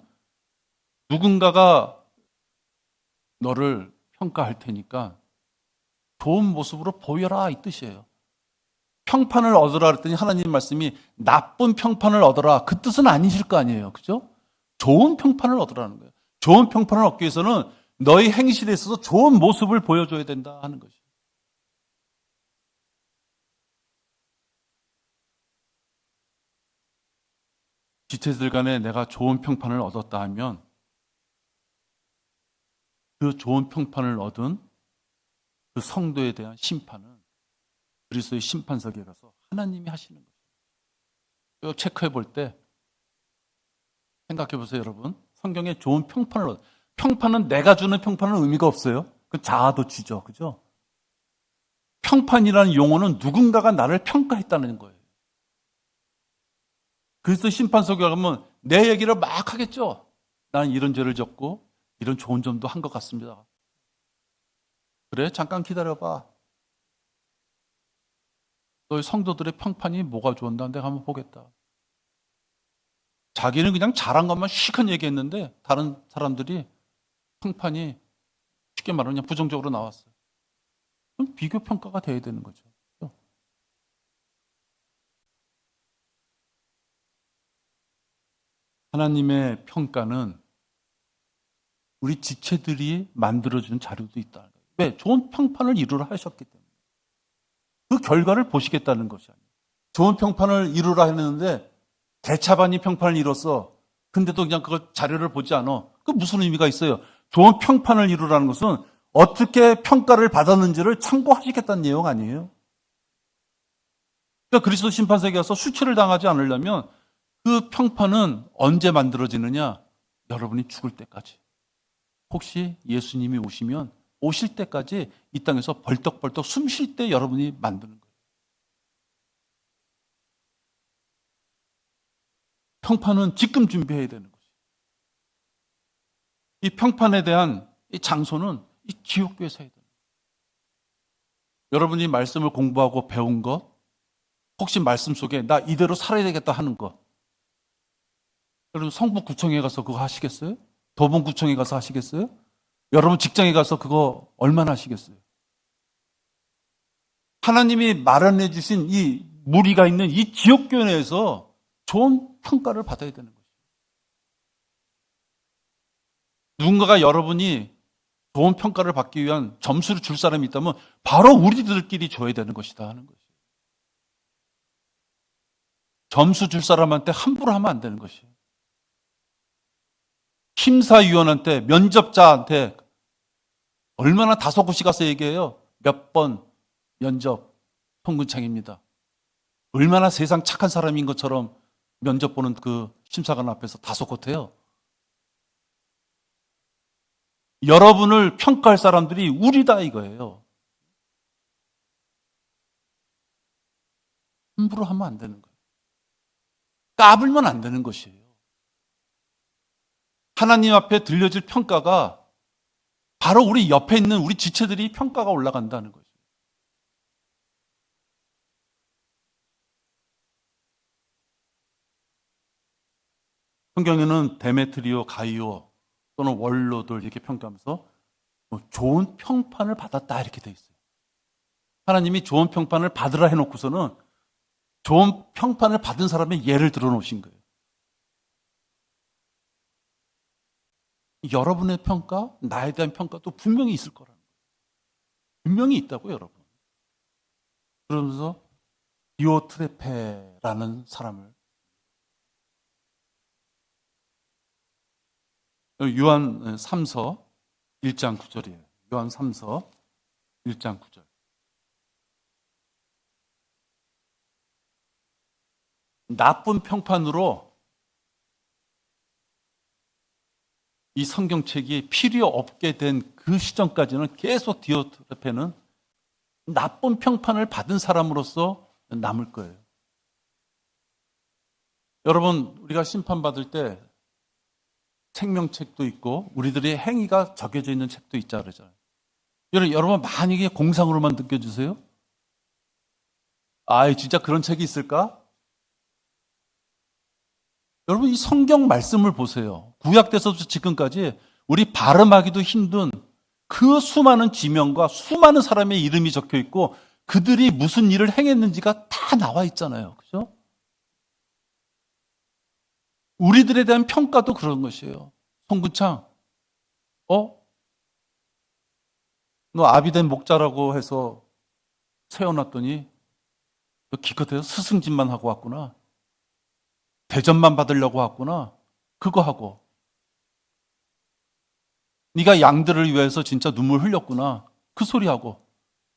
[SPEAKER 1] 누군가가 너를 평가할 테니까 좋은 모습으로 보여라 이 뜻이에요. 평판을 얻으라 그랬더니 하나님 말씀이 나쁜 평판을 얻어라 그 뜻은 아니실 거 아니에요. 그죠? 좋은 평판을 얻으라는 거예요. 좋은 평판을 얻기 위해서는 너희 행실에 있어서 좋은 모습을 보여줘야 된다 하는 것이에요. 지체들 간에 내가 좋은 평판을 얻었다 하면 그 좋은 평판을 얻은 그 성도에 대한 심판은 그리스도의 심판석에 가서 하나님이 하시는 거예요. 체크해 볼 때 생각해 보세요, 여러분. 성경에 좋은 평판은 내가 주는 평판은 의미가 없어요. 그 자아도 지죠, 그죠? 평판이라는 용어는 누군가가 나를 평가했다는 거예요. 그리스도 심판석에 가면 내 얘기를 막 하겠죠. 나는 이런 죄를 졌고 이런 좋은 점도 한 것 같습니다. 그래, 잠깐 기다려봐. 너희 성도들의 평판이 뭐가 좋은다? 내가 한번 보겠다. 자기는 그냥 잘한 것만 시큰 얘기했는데 다른 사람들이 평판이 쉽게 말하면 그냥 부정적으로 나왔어요. 그럼 비교 평가가 돼야 되는 거죠. 하나님의 평가는 우리 지체들이 만들어주는 자료도 있다. 왜? 좋은 평판을 이루라 하셨기 때문에. 그 결과를 보시겠다는 것이 아니에요. 좋은 평판을 이루라 했는데 대차반이 평판을 이뤘어. 근데도 그냥 그걸 자료를 보지 않아. 그 무슨 의미가 있어요? 좋은 평판을 이루라는 것은 어떻게 평가를 받았는지를 참고하시겠다는 내용 아니에요? 그러니까 그리스도 심판석에 가서 수치를 당하지 않으려면 그 평판은 언제 만들어지느냐? 여러분이 죽을 때까지. 혹시 예수님이 오실 때까지 이 땅에서 벌떡벌떡 숨 쉴 때 여러분이 만드는 거예요. 평판은 지금 준비해야 되는 거죠. 이 평판에 대한 이 장소는 이 지옥교에서 해야 돼요. 여러분이 말씀을 공부하고 배운 것, 혹시 말씀 속에 나 이대로 살아야 되겠다 하는 것, 여러분 성북구청에 가서 그거 하시겠어요? 도봉구청에 가서 하시겠어요? 여러분 직장에 가서 그거 얼마나 하시겠어요? 하나님이 마련해 주신 이 무리가 있는 이 지옥교회 내에서 좋은 평가를 받아야 되는 거죠. 누군가가 여러분이 좋은 평가를 받기 위한 점수를 줄 사람이 있다면 바로 우리들끼리 줘야 되는 것이다 하는 것이에요. 점수 줄 사람한테 함부로 하면 안 되는 것이에요. 심사위원한테, 면접자한테 얼마나 다소곳이 가서 얘기해요. 몇 번 면접 통근창입니다. 얼마나 세상 착한 사람인 것처럼 면접 보는 그 심사관 앞에서 다소곳해요. 여러분을 평가할 사람들이 우리다 이거예요. 함부로 하면 안 되는 거예요. 까불면 안 되는 것이에요. 하나님 앞에 들려질 평가가 바로 우리 옆에 있는 우리 지체들이 평가가 올라간다는 거죠. 성경에는 데메트리오, 가이오 또는 원로들 이렇게 평가하면서 좋은 평판을 받았다 이렇게 돼 있어요. 하나님이 좋은 평판을 받으라 해놓고서는 좋은 평판을 받은 사람의 예를 들어 놓으신 거예요. 여러분의 평가, 나에 대한 평가도 분명히 있을 거라는 거예요. 분명히 있다고요, 여러분. 그러면서 디오트레페라는 사람을 요한 3서 1장 9절이에요. 요한 3서 1장 9절. 나쁜 평판으로 이 성경책이 필요 없게 된 그 시점까지는 계속 디오트레페는 나쁜 평판을 받은 사람으로서 남을 거예요. 여러분, 우리가 심판받을 때 생명책도 있고 우리들의 행위가 적혀져 있는 책도 있자 그러잖아요. 여러분 만약에 공상으로만 느껴지세요? 아, 진짜 그런 책이 있을까? 여러분 이 성경 말씀을 보세요. 구약에서부터 지금까지 우리 발음하기도 힘든 그 수많은 지명과 수많은 사람의 이름이 적혀 있고 그들이 무슨 일을 행했는지가 다 나와 있잖아요. 그죠? 우리들에 대한 평가도 그런 것이에요. 송구창, 너 아비된 목자라고 해서 세워놨더니 너 기껏해서 스승짓만 하고 왔구나. 대접만 받으려고 왔구나. 그거 하고. 네가 양들을 위해서 진짜 눈물 흘렸구나. 그 소리하고.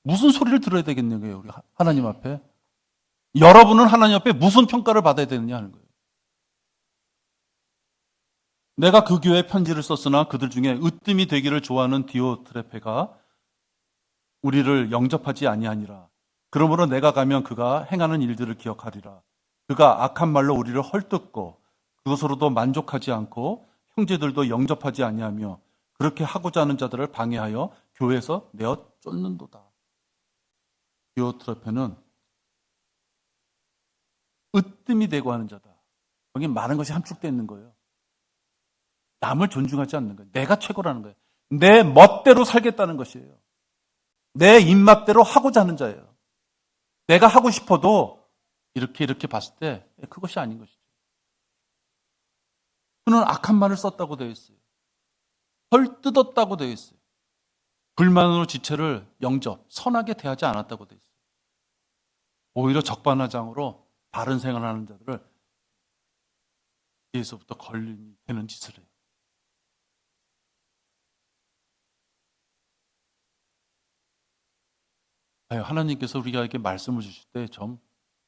[SPEAKER 1] 무슨 소리를 들어야 되겠냐고요, 우리 하나님 앞에. 여러분은 하나님 앞에 무슨 평가를 받아야 되느냐 하는 거예요. 내가 그 교회에 편지를 썼으나 그들 중에 으뜸이 되기를 좋아하는 디오트레페가 우리를 영접하지 아니하니라. 그러므로 내가 가면 그가 행하는 일들을 기억하리라. 그가 악한 말로 우리를 헐뜯고 그것으로도 만족하지 않고 형제들도 영접하지 아니하며 그렇게 하고자 하는 자들을 방해하여 교회에서 내어 쫓는도다. 디오트레페는 으뜸이 되고 하는 자다. 여기 많은 것이 함축되어 있는 거예요. 남을 존중하지 않는 거예요. 내가 최고라는 거예요. 내 멋대로 살겠다는 것이에요. 내 입맛대로 하고자 하는 자예요. 내가 하고 싶어도 이렇게 봤을 때 그것이 아닌 것이죠. 그는 악한 말을 썼다고 되어 있어요. 헐뜯었다고 되어 있어요. 불만으로 지체를 선하게 대하지 않았다고 되어 있어요. 오히려 적반하장으로 바른 생활하는 자들을 뒤에서부터 걸림이 되는 짓을 해요. 하나님께서 우리에게 말씀을 주실 때 좀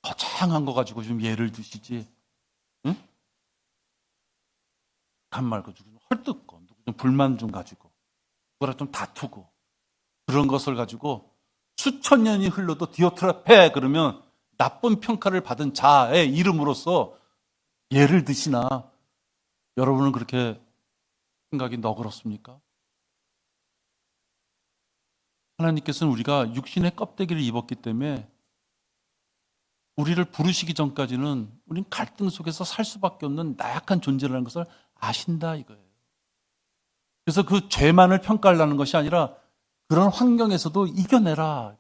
[SPEAKER 1] 거창한 거 가지고 좀 예를 드시지, 응? 간 말고 누구 좀 헐뜯고 누구 좀 불만 좀 가지고 누구랑 좀 다투고 그런 것을 가지고 수천 년이 흘러도 디오트레페 그러면 나쁜 평가를 받은 자의 이름으로서 예를 드시나 여러분은 그렇게 생각이 너그럽습니까? 하나님께서는 우리가 육신의 껍데기를 입었기 때문에 우리를 부르시기 전까지는 우리는 갈등 속에서 살 수밖에 없는 나약한 존재라는 것을 아신다 이거예요. 그래서 그 죄만을 평가하려는 것이 아니라 그런 환경에서도 이겨내라.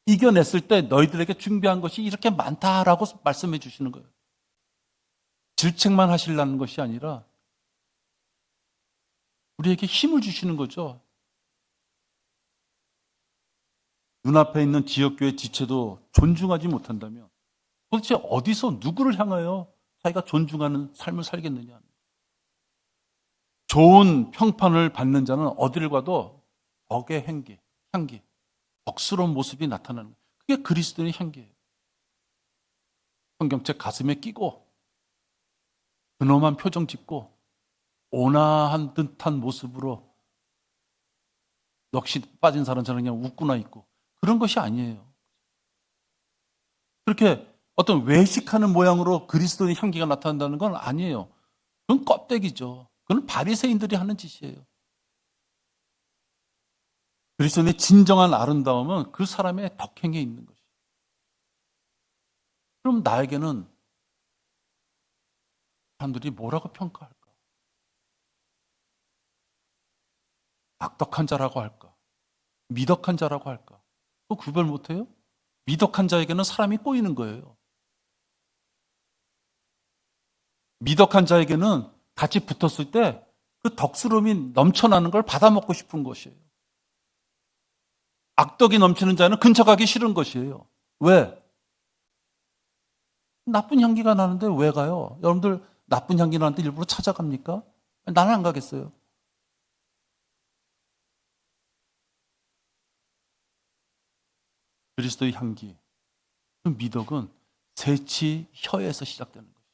[SPEAKER 1] 이겨냈을 때 너희들에게 준비한 것이 이렇게 많다라고 말씀해 주시는 거예요. 질책만 하시려는 것이 아니라 우리에게 힘을 주시는 거죠. 눈앞에 있는 지역교회 지체도 존중하지 못한다면 도대체 어디서 누구를 향하여 자기가 존중하는 삶을 살겠느냐. 좋은 평판을 받는 자는 어디를 가도 덕의 향기, 덕스러운 모습이 나타나는 거예요. 그게 그리스도의 향기예요. 성경책 가슴에 끼고 근엄한 표정 짓고 온화한 듯한 모습으로 넋이 빠진 사람처럼 그냥 웃고나 있고 그런 것이 아니에요. 그렇게 어떤 외식하는 모양으로 그리스도의 향기가 나타난다는 건 아니에요. 그건 껍데기죠. 그건 바리새인들이 하는 짓이에요. 그리스도의 진정한 아름다움은 그 사람의 덕행에 있는 것이에요. 그럼 나에게는 사람들이 뭐라고 평가할까? 악덕한 자라고 할까? 미덕한 자라고 할까? 그거 구별 못해요? 미덕한 자에게는 사람이 꼬이는 거예요. 미덕한 자에게는 같이 붙었을 때 그 덕스러움이 넘쳐나는 걸 받아먹고 싶은 것이에요. 악덕이 넘치는 자는 근처 가기 싫은 것이에요. 왜? 나쁜 향기가 나는데 왜 가요? 여러분들 나쁜 향기 나는데 일부러 찾아갑니까? 나는 안 가겠어요. 그리스도의 향기, 그 미덕은 새치 혀에서 시작되는 거예요.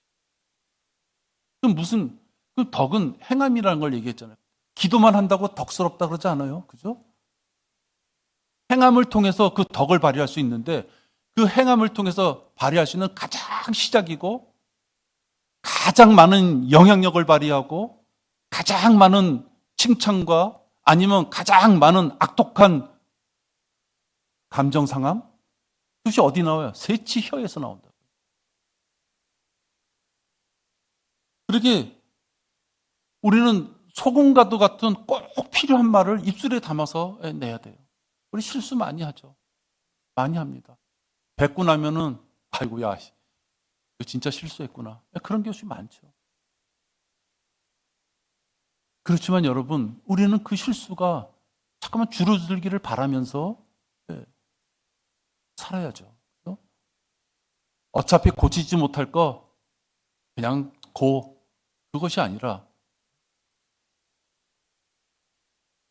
[SPEAKER 1] 그럼 무슨 그 덕은 행함이라는 걸 얘기했잖아요. 기도만 한다고 덕스럽다 그러지 않아요? 그죠? 행함을 통해서 그 덕을 발휘할 수 있는데 그 행함을 통해서 발휘할 수 있는 가장 시작이고 가장 많은 영향력을 발휘하고 가장 많은 칭찬과 아니면 가장 많은 악독한 감정 상함? 그것이 어디 나와요? 새치 혀에서 나온다. 그렇게 우리는 소금과도 같은 꼭 필요한 말을 입술에 담아서 내야 돼요. 우리 실수 많이 하죠. 많이 합니다. 뱉고 나면은 아이고 야 이거 진짜 실수했구나. 그런 것이 많죠. 그렇지만 여러분 우리는 그 실수가 잠깐만 줄어들기를 바라면서 살아야죠. 그렇죠? 어차피 고치지 못할 거 그냥 그것이 아니라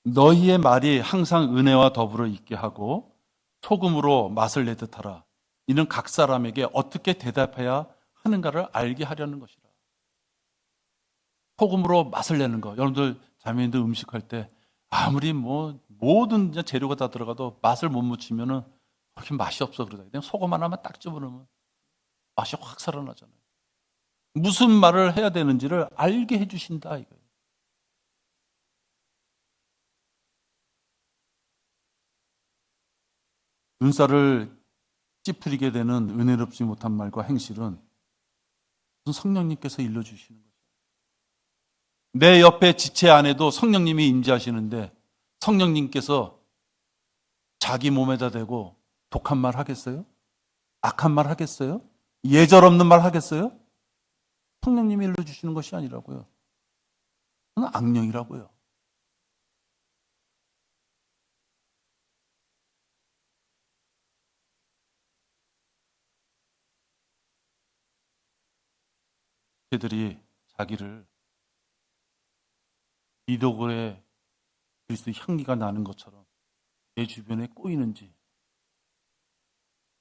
[SPEAKER 1] 너희의 말이 항상 은혜와 더불어 있게 하고 소금으로 맛을 내듯 하라. 이는 각 사람에게 어떻게 대답해야 하는가를 알게 하려는 것이라. 소금으로 맛을 내는 거. 여러분들 자매님들 음식할 때 아무리 뭐 모든 재료가 다 들어가도 맛을 못 묻히면은 그렇게 맛이 없어 그러다. 그냥 소금 하나만 딱 집어넣으면 맛이 확 살아나잖아요. 무슨 말을 해야 되는지를 알게 해주신다 이거예요. 눈살을 찌푸리게 되는 은혜롭지 못한 말과 행실은 성령님께서 일러주시는 거죠. 내 옆에 지체 안에도 성령님이 임재하시는데 성령님께서 자기 몸에다 대고 독한 말 하겠어요? 악한 말 하겠어요? 예절 없는 말 하겠어요? 성령님이 일러주시는 것이 아니라고요. 그건 악령이라고요. 그들이 자기를 미덕의 그리스도의 향기가 나는 것처럼 내 주변에 꼬이는지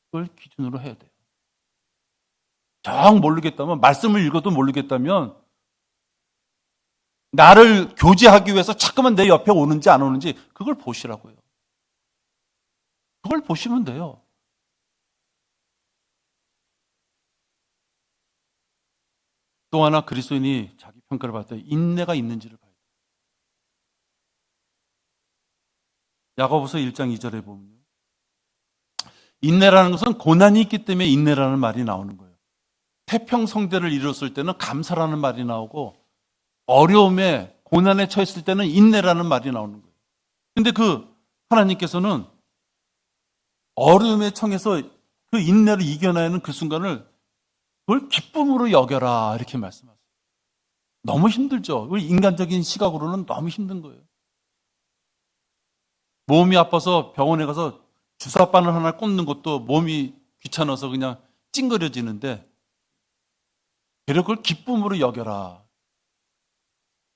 [SPEAKER 1] 그걸 기준으로 해야 돼요. 정 모르겠다면 말씀을 읽어도 모르겠다면 나를 교제하기 위해서 자꾸만 내 옆에 오는지 안 오는지 그걸 보시라고요. 그걸 보시면 돼요. 또 하나 그리스도인이 자기 평가를 받을 때 인내가 있는지를 봐야 돼요. 야고보서 1장 2절에 보면 인내라는 것은 고난이 있기 때문에 인내라는 말이 나오는 거예요. 태평성대를 이뤘을 때는 감사라는 말이 나오고 어려움에 고난에 처했을 때는 인내라는 말이 나오는 거예요. 근데 하나님께서는 어려움에 처해서 그 인내를 이겨내는 그 순간을 그걸 기쁨으로 여겨라 이렇게 말씀하세요. 너무 힘들죠. 우리 인간적인 시각으로는 너무 힘든 거예요. 몸이 아파서 병원에 가서 주사바늘 하나 꽂는 것도 몸이 귀찮아서 그냥 찡그려지는데 되려 그걸 기쁨으로 여겨라.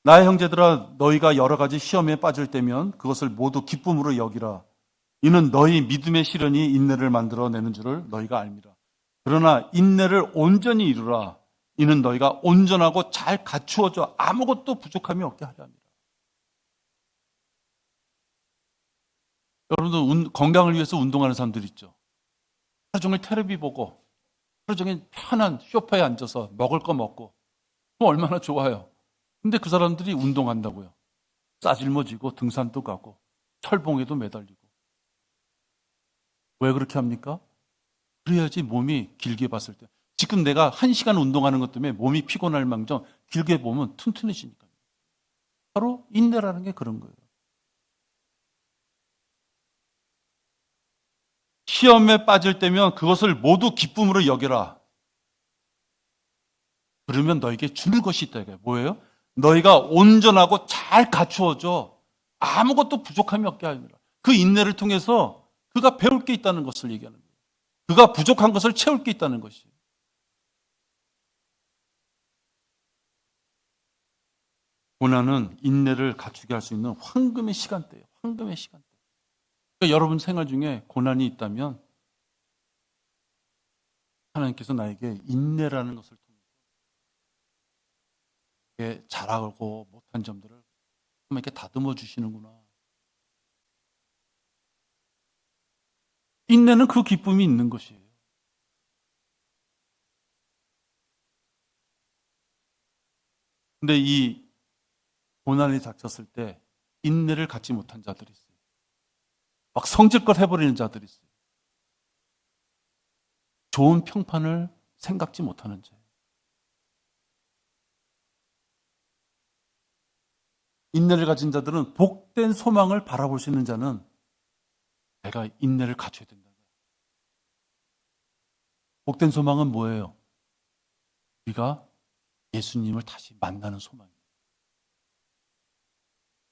[SPEAKER 1] 나의 형제들아 너희가 여러 가지 시험에 빠질 때면 그것을 모두 기쁨으로 여기라. 이는 너희 믿음의 시련이 인내를 만들어내는 줄을 너희가 알미라. 그러나 인내를 온전히 이루라. 이는 너희가 온전하고 잘 갖추어져 아무것도 부족함이 없게 하려 합니다. 여러분들 건강을 위해서 운동하는 사람들 있죠. 하루 종일 텔레비 보고 하루 종일 편한 소파에 앉아서 먹을 거 먹고 그럼 얼마나 좋아요. 근데 그 사람들이 운동한다고요. 싸질머지고 등산도 가고 철봉에도 매달리고. 왜 그렇게 합니까? 그래야지 몸이 길게 봤을 때. 지금 내가 1시간 운동하는 것 때문에 몸이 피곤할 망정 길게 보면 튼튼해지니까. 바로 인내라는 게 그런 거예요. 시험에 빠질 때면 그것을 모두 기쁨으로 여겨라. 그러면 너에게 주는 것이 있다. 이게 뭐예요? 너희가 온전하고 잘 갖추어져 아무것도 부족함이 없게 하느라. 그 인내를 통해서 그가 배울 게 있다는 것을 얘기하는 거예요. 그가 부족한 것을 채울 게 있다는 것이에요. 고난은 인내를 갖추게 할 수 있는 황금의 시간대예요. 황금의 시간대. 그러니까 여러분 생활 중에 고난이 있다면 하나님께서 나에게 인내라는 것을 통해 잘하고 못한 점들을 이렇게 다듬어 주시는구나. 인내는 그 기쁨이 있는 것이에요. 근데 이 고난이 닥쳤을 때 인내를 갖지 못한 자들이 있어요. 막 성질껏 해버리는 자들이 있어요. 좋은 평판을 생각지 못하는 자예요. 인내를 가진 자들은 복된 소망을 바라볼 수 있는 자는 내가 인내를 갖춰야 된다. 복된 소망은 뭐예요? 우리가 예수님을 다시 만나는 소망이에요.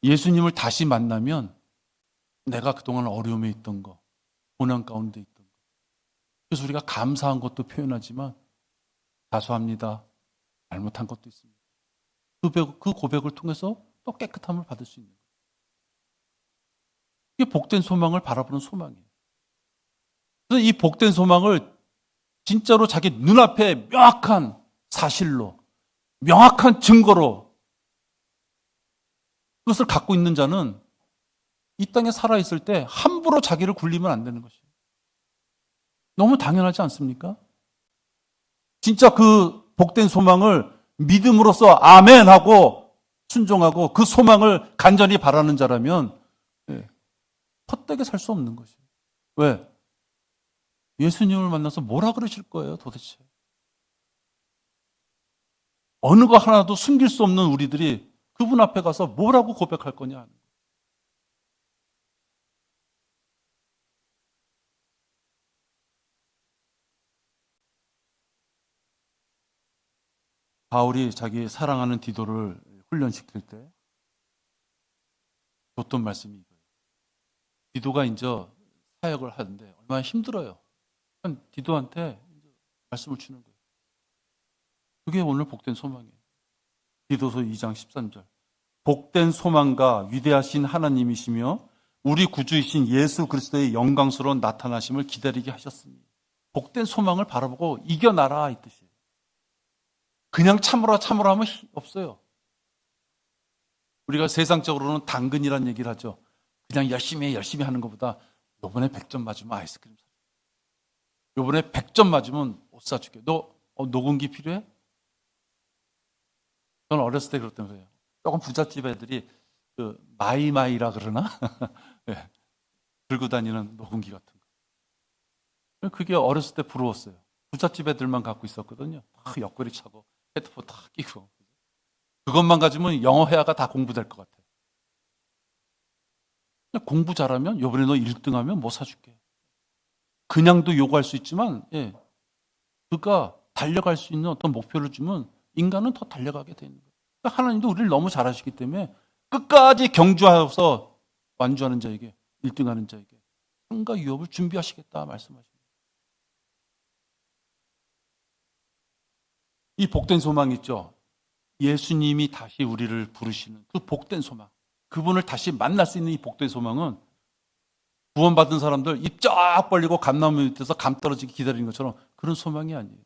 [SPEAKER 1] 예수님을 다시 만나면 내가 그동안 어려움에 있던 거, 고난 가운데 있던 거. 그래서 우리가 감사한 것도 표현하지만 자수합니다. 잘못한 것도 있습니다. 그 고백을 통해서 또 깨끗함을 받을 수 있는 거예요. 이게 복된 소망을 바라보는 소망이에요. 그래서 이 복된 소망을 진짜로 자기 눈앞에 명확한 사실로, 명확한 증거로 그것을 갖고 있는 자는 이 땅에 살아있을 때 함부로 자기를 굴리면 안 되는 것이에요. 너무 당연하지 않습니까? 진짜 그 복된 소망을 믿음으로써 아멘 하고 순종하고 그 소망을 간절히 바라는 자라면 헛되게 살 수 없는 것이에요. 왜? 예수님을 만나서 뭐라 그러실 거예요 도대체? 어느 거 하나도 숨길 수 없는 우리들이 그분 앞에 가서 뭐라고 고백할 거냐 하는 거예요. 바울이 자기 사랑하는 디도를 훈련시킬 때 줬던 말씀이 이거예요. 디도가 이제 사역을 하는데 얼마나 힘들어요. 디도한테 말씀을 주는 거예요. 그게 오늘 복된 소망이에요. 디도서 2장 13절. 복된 소망과 위대하신 하나님이시며 우리 구주이신 예수 그리스도의 영광스러운 나타나심을 기다리게 하셨으니 복된 소망을 바라보고 이겨나라 이 뜻이에요. 그냥 참으라 하면 없어요. 우리가 세상적으로는 당근이라는 얘기를 하죠. 그냥 열심히 하는 것보다 요번에 100점 맞으면 아이스크림 사줄게. 요번에 100점 맞으면 옷 사줄게. 너 녹음기 필요해? 저는 어렸을 때 그랬다면서요. 조금 부잣집 애들이 그 마이마이라 그러나? 네. 들고 다니는 녹음기 같은 거. 그게 어렸을 때 부러웠어요. 부잣집 애들만 갖고 있었거든요. 옆구리 차고 헤드폰 다 끼고. 그것만 가지면 영어 회화가 다 공부될 것 같아요. 공부 잘하면 이번에 너 1등하면 뭐 사줄게. 그냥도 요구할 수 있지만 그가 달려갈 수 있는 어떤 목표를 주면 인간은 더 달려가게 되는 거예요. 그러니까 하나님도 우리를 너무 잘하시기 때문에 끝까지 경주하여서 완주하는 자에게 1등하는 자에게 상과 유업을 준비하시겠다 말씀하십니다. 이 복된 소망 있죠. 예수님이 다시 우리를 부르시는 그 복된 소망, 그분을 다시 만날 수 있는 이 복된 소망은 구원받은 사람들 입 쫙 벌리고 감나무 밑에서 감 떨어지기 기다리는 것처럼 그런 소망이 아니에요.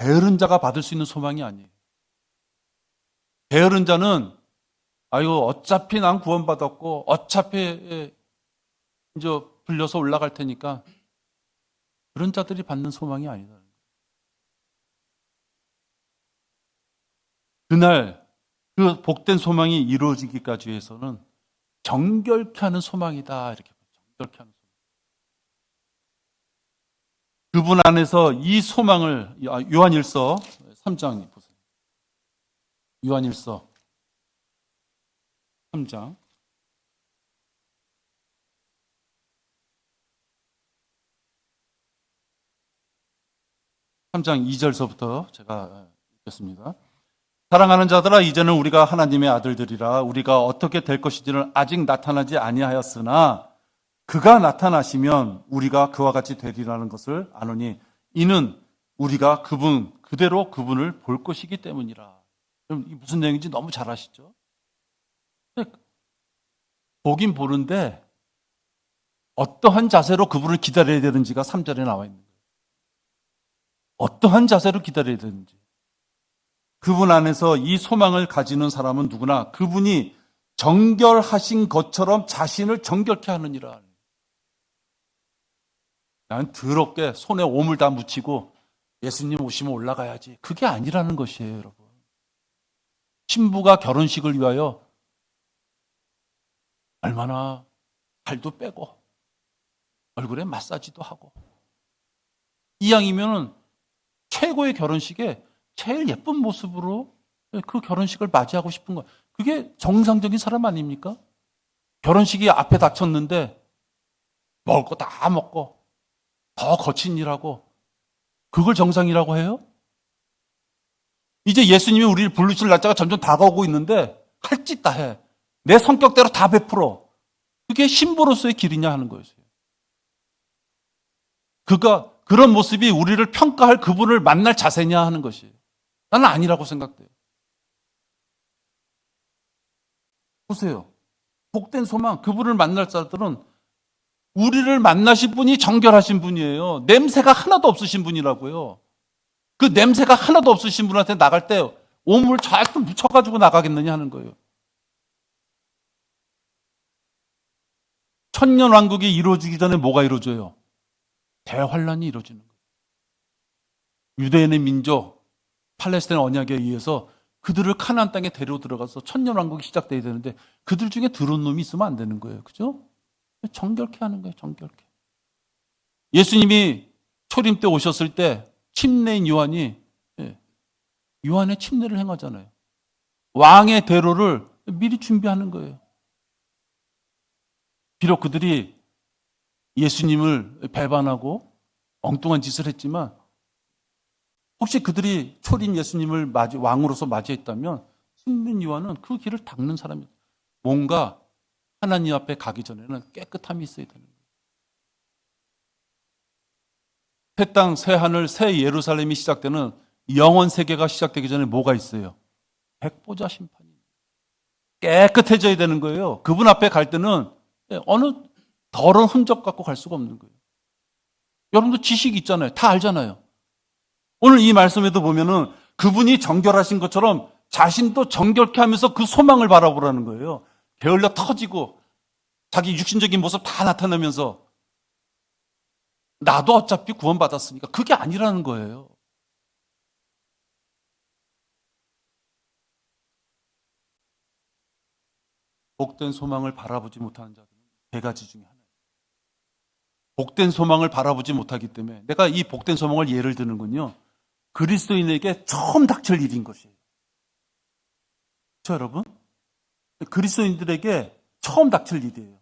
[SPEAKER 1] 게으른 자가 받을 수 있는 소망이 아니에요. 게으른 자는 아이고 어차피 난 구원받았고 어차피 이제 불려서 올라갈 테니까 그런 자들이 받는 소망이 아니다. 그날 그 복된 소망이 이루어지기까지 위해서는 정결케 하는 소망이다. 이렇게 정결케 하는 소망. 그분 안에서 이 소망을 요한일서 3장 보세요. 요한일서 3장 2절서부터 제가 읽겠습니다. 사랑하는 자들아, 이제는 우리가 하나님의 아들들이라. 우리가 어떻게 될 것인지는 아직 나타나지 아니하였으나 그가 나타나시면 우리가 그와 같이 되리라는 것을 아노니 이는 우리가 그대로 그분을 볼 것이기 때문이라. 그럼 이게 무슨 내용인지 너무 잘 아시죠? 보긴 보는데 어떠한 자세로 그분을 기다려야 되는지가 3절에 나와 있는 거예요. 어떠한 자세로 기다려야 되는지. 그분 안에서 이 소망을 가지는 사람은 누구나 그분이 정결하신 것처럼 자신을 정결케 하느니라. 난 더럽게 손에 오물 다 묻히고 예수님 오시면 올라가야지. 그게 아니라는 것이에요, 여러분. 신부가 결혼식을 위하여 얼마나 살도 빼고 얼굴에 마사지도 하고 이왕이면 최고의 결혼식에 제일 예쁜 모습으로 그 결혼식을 맞이하고 싶은 거예요. 그게 정상적인 사람 아닙니까? 결혼식이 앞에 닥쳤는데 먹을 거 다 먹고 더 거친 일하고 그걸 정상이라고 해요? 이제 예수님이 우리를 부르실 날짜가 점점 다가오고 있는데 할 짓 다 해. 내 성격대로 다 베풀어. 그게 신부로서의 길이냐 하는 거예요. 그런 모습이 우리를 평가할 그분을 만날 자세냐 하는 것이에요. 나는 아니라고 생각돼요. 보세요. 복된 소망, 그분을 만날 자들은 우리를 만나신 분이 정결하신 분이에요. 냄새가 하나도 없으신 분이라고요. 그 냄새가 하나도 없으신 분한테 나갈 때 오물 자꾸 묻혀가지고 나가겠느냐 하는 거예요. 천년왕국이 이루어지기 전에 뭐가 이루어져요? 대환란이 이루어지는 거예요. 유대인의 민족, 팔레스타인 언약에 의해서 그들을 가나안 땅에 데려 들어가서 천년왕국이 시작돼야 되는데 그들 중에 더러운 놈이 있으면 안 되는 거예요. 그죠? 정결케 하는 거예요. 정결케. 예수님이 초림 때 오셨을 때 침례인 요한이 요한의 침례를 행하잖아요. 왕의 대로를 미리 준비하는 거예요. 비록 그들이 예수님을 배반하고 엉뚱한 짓을 했지만 혹시 그들이 초림 예수님을 왕으로서 맞이했다면 침례인 요한은 그 길을 닦는 사람이에요. 뭔가 하나님 앞에 가기 전에는 깨끗함이 있어야 되는 거예요. 새 땅, 새 하늘, 새 예루살렘이 시작되는 영원 세계가 시작되기 전에 뭐가 있어요? 백보자 심판이. 깨끗해져야 되는 거예요. 그분 앞에 갈 때는 어느 더러운 흔적 갖고 갈 수가 없는 거예요. 여러분도 지식이 있잖아요. 다 알잖아요. 오늘 이 말씀에도 보면은 그분이 정결하신 것처럼 자신도 정결케 하면서 그 소망을 바라보라는 거예요. 게을러 터지고 자기 육신적인 모습 다 나타내면서 나도 어차피 구원받았으니까 그게 아니라는 거예요. 복된 소망을 바라보지 못하는 자들은 세 가지 중에 하나예요. 복된 소망을 바라보지 못하기 때문에 내가 이 복된 소망을 예를 드는군요. 그리스도인에게 처음 닥칠 일인 것이에요. 그렇죠, 여러분? 그리스도인들에게 처음 닥칠 일이에요.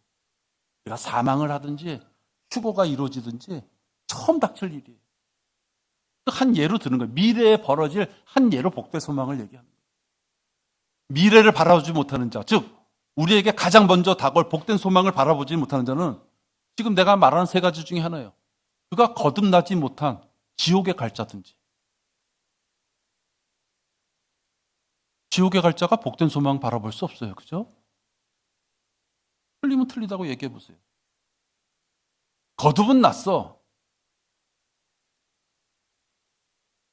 [SPEAKER 1] 내가 사망을 하든지 휴거가 이루어지든지 처음 닥칠 일이에요. 한 예로 드는 거예요. 미래에 벌어질 한 예로 복된 소망을 얘기하는 거예요. 미래를 바라보지 못하는 자, 즉 우리에게 가장 먼저 다가올 복된 소망을 바라보지 못하는 자는 지금 내가 말하는 세 가지 중에 하나예요. 그가 거듭나지 못한 지옥에 갈 자든지 지옥에 갈 자가 복된 소망 바라볼 수 없어요. 그죠? 틀리면 틀리다고 얘기해 보세요. 거듭은 났어.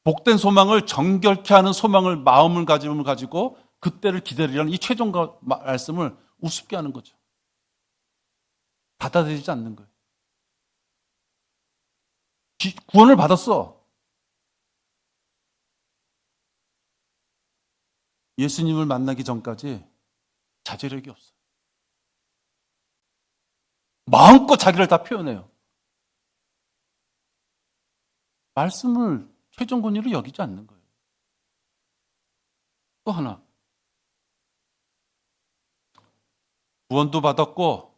[SPEAKER 1] 복된 소망을 정결케 하는 소망을 마음을 가지고 그때를 기다리라는 이 최종 말씀을 우습게 하는 거죠. 받아들이지 않는 거예요. 구원을 받았어. 예수님을 만나기 전까지 자제력이 없어요. 마음껏 자기를 다 표현해요. 말씀을 최종 권위로 여기지 않는 거예요. 또 하나, 구원도 받았고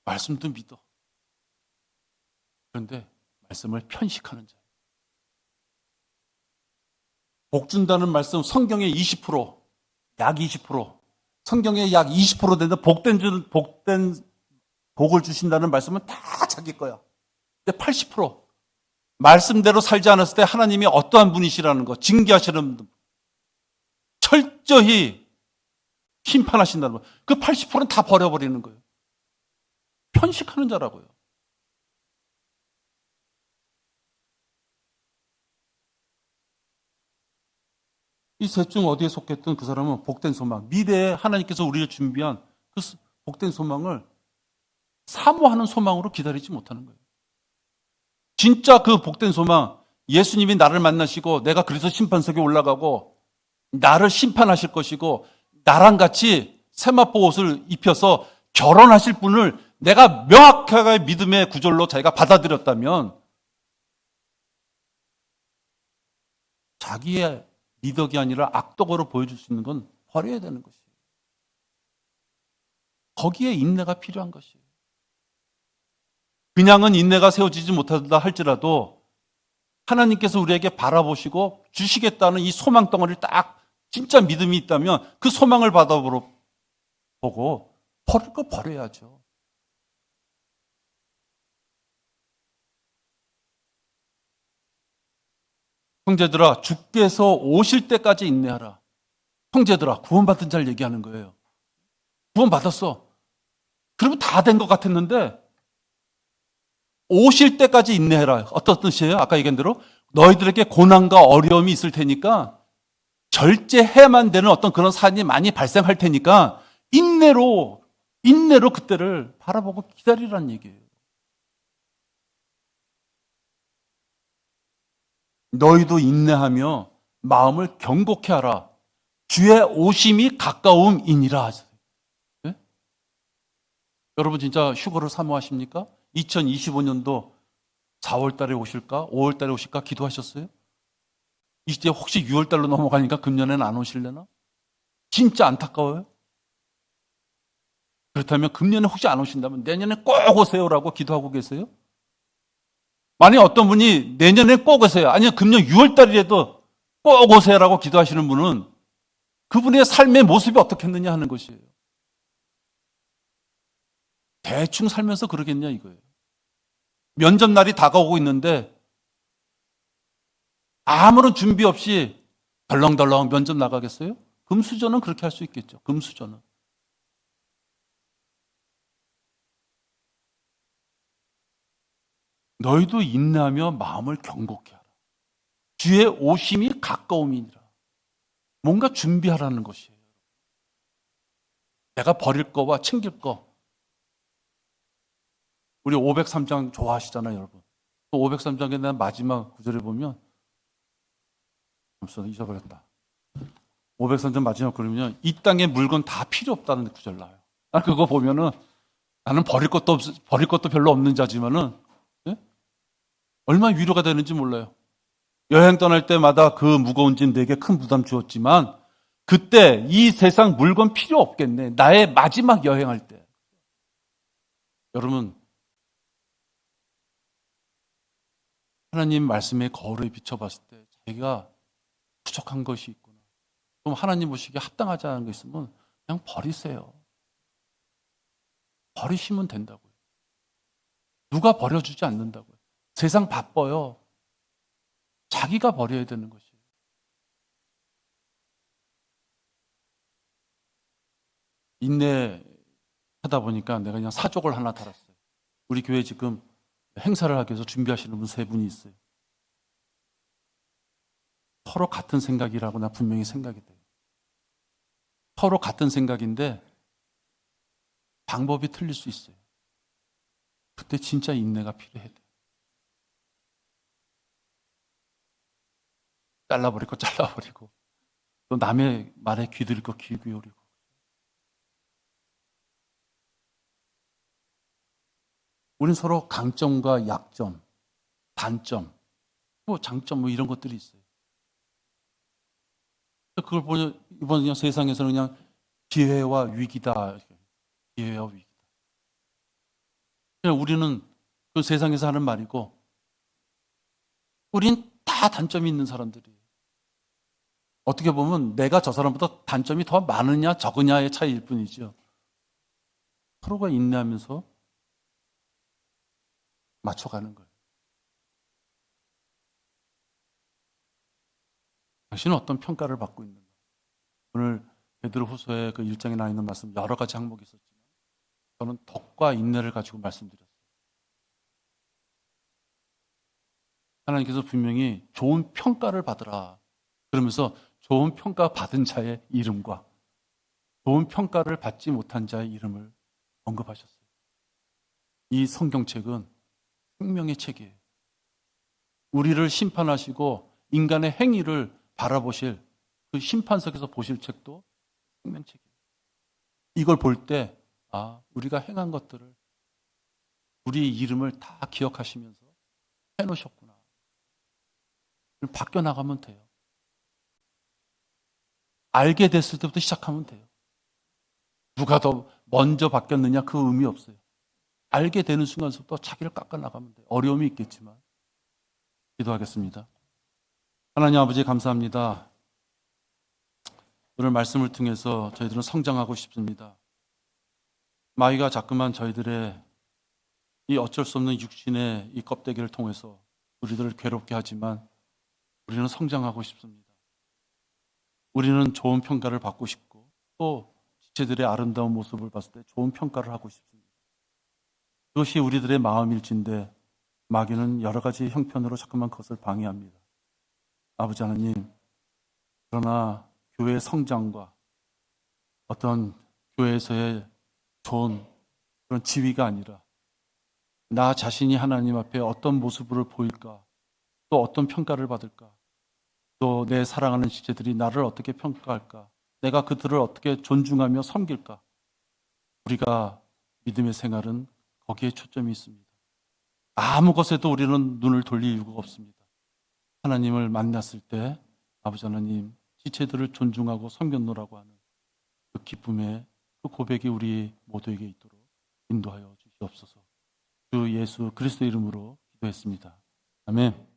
[SPEAKER 1] 말씀도 믿어. 그런데 말씀을 편식하는 자예요. 복 준다는 말씀 성경의 20%, 약 20%, 성경의 약 20% 되는 복된 복을 주신다는 말씀은 다 자기 거야. 근데 80% 말씀대로 살지 않았을 때 하나님이 어떠한 분이시라는 거, 징계하시는 분, 철저히 심판하신다는 거, 그 80%는 다 버려버리는 거예요. 편식하는 자라고요. 이 셋 중 어디에 속했던 그 사람은 복된 소망, 미래에 하나님께서 우리를 준비한 그 복된 소망을 사모하는 소망으로 기다리지 못하는 거예요. 진짜 그 복된 소망, 예수님이 나를 만나시고 내가 그래서 심판석에 올라가고 나를 심판하실 것이고 나랑 같이 세마포 옷을 입혀서 결혼하실 분을 내가 명확하게 믿음의 구절로 자기가 받아들였다면 자기의 미덕이 아니라 악덕으로 보여줄 수 있는 건 버려야 되는 것이에요. 거기에 인내가 필요한 것이에요. 그냥은 인내가 세워지지 못한다 할지라도 하나님께서 우리에게 바라보시고 주시겠다는 이 소망 덩어리를 딱 진짜 믿음이 있다면 그 소망을 받아보고 버릴 거 버려야죠. 형제들아, 주께서 오실 때까지 인내하라. 형제들아, 구원받은 자를 얘기하는 거예요. 구원받았어. 그러면 다 된 것 같았는데 오실 때까지 인내해라. 어떤 뜻이에요? 아까 얘기한 대로 너희들에게 고난과 어려움이 있을 테니까 절제해야만 되는 어떤 그런 사안이 많이 발생할 테니까 인내로 그때를 바라보고 기다리라는 얘기예요. 너희도 인내하며 마음을 경고케 하라. 주의 오심이 가까움이니라. 네? 여러분 진짜 휴거를 사모하십니까? 2025년도 4월 달에 오실까? 5월 달에 오실까? 기도하셨어요? 이제 혹시 6월 달로 넘어가니까 금년에는 안 오실래나? 진짜 안타까워요? 그렇다면 금년에 혹시 안 오신다면 내년에 꼭 오세요라고 기도하고 계세요? 만약 어떤 분이 내년에 꼭 오세요. 아니면 금년 6월 달이라도 꼭 오세요라고 기도하시는 분은 그분의 삶의 모습이 어떻겠느냐 하는 것이에요. 대충 살면서 그러겠냐 이거예요. 면접 날이 다가오고 있는데 아무런 준비 없이 덜렁덜렁 면접 나가겠어요? 금수저는 그렇게 할 수 있겠죠. 금수저는. 너희도 인내하며 마음을 경고케 하라. 주의 오심이 가까움이니라. 뭔가 준비하라는 것이에요. 내가 버릴 거와 챙길 거. 우리 503장 좋아하시잖아요, 여러분. 또 503장에 대한 마지막 구절에 보면 잊어버렸다. 503장 마지막 구절이면 이 땅의 물건 다 필요 없다는 구절 나와요. 그거 보면은 나는 버릴 것도 별로 없는 자지만은 예? 얼마나 위로가 되는지 몰라요. 여행 떠날 때마다 그 무거운 짐 내게 큰 부담 주었지만 그때 이 세상 물건 필요 없겠네. 나의 마지막 여행할 때. 여러분 하나님 말씀의 거울에 비춰봤을 때 자기가 부족한 것이 있구나. 그럼 하나님 보시기에 합당하지 않은 거 있으면 그냥 버리세요. 버리시면 된다고요. 누가 버려주지 않는다고요. 세상 바빠요. 자기가 버려야 되는 것이에요. 인내하다 보니까 내가 그냥 사족을 하나 달았어요. 우리 교회 지금 행사를 하기 위해서 준비하시는 분 3분이 있어요. 서로 같은 생각이라고 나 분명히 생각이 돼요. 서로 같은 생각인데 방법이 틀릴 수 있어요. 그때 진짜 인내가 필요해. 잘라버리고 또 남의 말에 귀 들고 귀 기울이고. 우린 서로 강점과 약점, 단점, 뭐 장점 뭐 이런 것들이 있어요. 그걸 보면 이번 세상에서는 그냥 기회와 위기다. 기회와 위기다. 그냥 우리는 그 세상에서 하는 말이고, 우린 다 단점이 있는 사람들이에요. 어떻게 보면 내가 저 사람보다 단점이 더 많으냐 적으냐의 차이일 뿐이죠. 서로가 인내하면서 맞춰가는 거예요. 당신은 어떤 평가를 받고 있는가? 오늘 베드로후서의 그 1장에 나와 있는 말씀 여러 가지 항목이 있었지만 저는 덕과 인내를 가지고 말씀드렸어요. 하나님께서 분명히 좋은 평가를 받으라 그러면서 좋은 평가 받은 자의 이름과 좋은 평가를 받지 못한 자의 이름을 언급하셨어요. 이 성경책은 생명의 책이에요. 우리를 심판하시고 인간의 행위를 바라보실 그 심판석에서 보실 책도 생명책이에요. 이걸 볼 때 우리가 행한 것들을 우리 이름을 다 기억하시면서 해놓으셨구나. 바뀌어 나가면 돼요. 알게 됐을 때부터 시작하면 돼요. 누가 더 먼저 바뀌었느냐 그 의미 없어요. 알게 되는 순간부터 자기를 깎아 나가면 돼요. 어려움이 있겠지만. 기도하겠습니다. 하나님 아버지 감사합니다. 오늘 말씀을 통해서 저희들은 성장하고 싶습니다. 마귀가 자꾸만 저희들의 이 어쩔 수 없는 육신의 이 껍데기를 통해서 우리들을 괴롭게 하지만 우리는 성장하고 싶습니다. 우리는 좋은 평가를 받고 싶고 또 지체들의 아름다운 모습을 봤을 때 좋은 평가를 하고 싶습니다. 그것이 우리들의 마음일진데 마귀는 여러 가지 형편으로 자꾸만 그것을 방해합니다. 아버지 하나님, 그러나 교회의 성장과 어떤 교회에서의 좋은 그런 지위가 아니라 나 자신이 하나님 앞에 어떤 모습을 보일까, 또 어떤 평가를 받을까, 또 내 사랑하는 지체들이 나를 어떻게 평가할까, 내가 그들을 어떻게 존중하며 섬길까. 우리가 믿음의 생활은 거기에 초점이 있습니다. 아무 것에도 우리는 눈을 돌릴 이유가 없습니다. 하나님을 만났을 때 아버지 하나님 지체들을 존중하고 섬겼노라고 하는 그 기쁨의 그 고백이 우리 모두에게 있도록 인도하여 주시옵소서. 주 예수 그리스도 이름으로 기도했습니다. 아멘.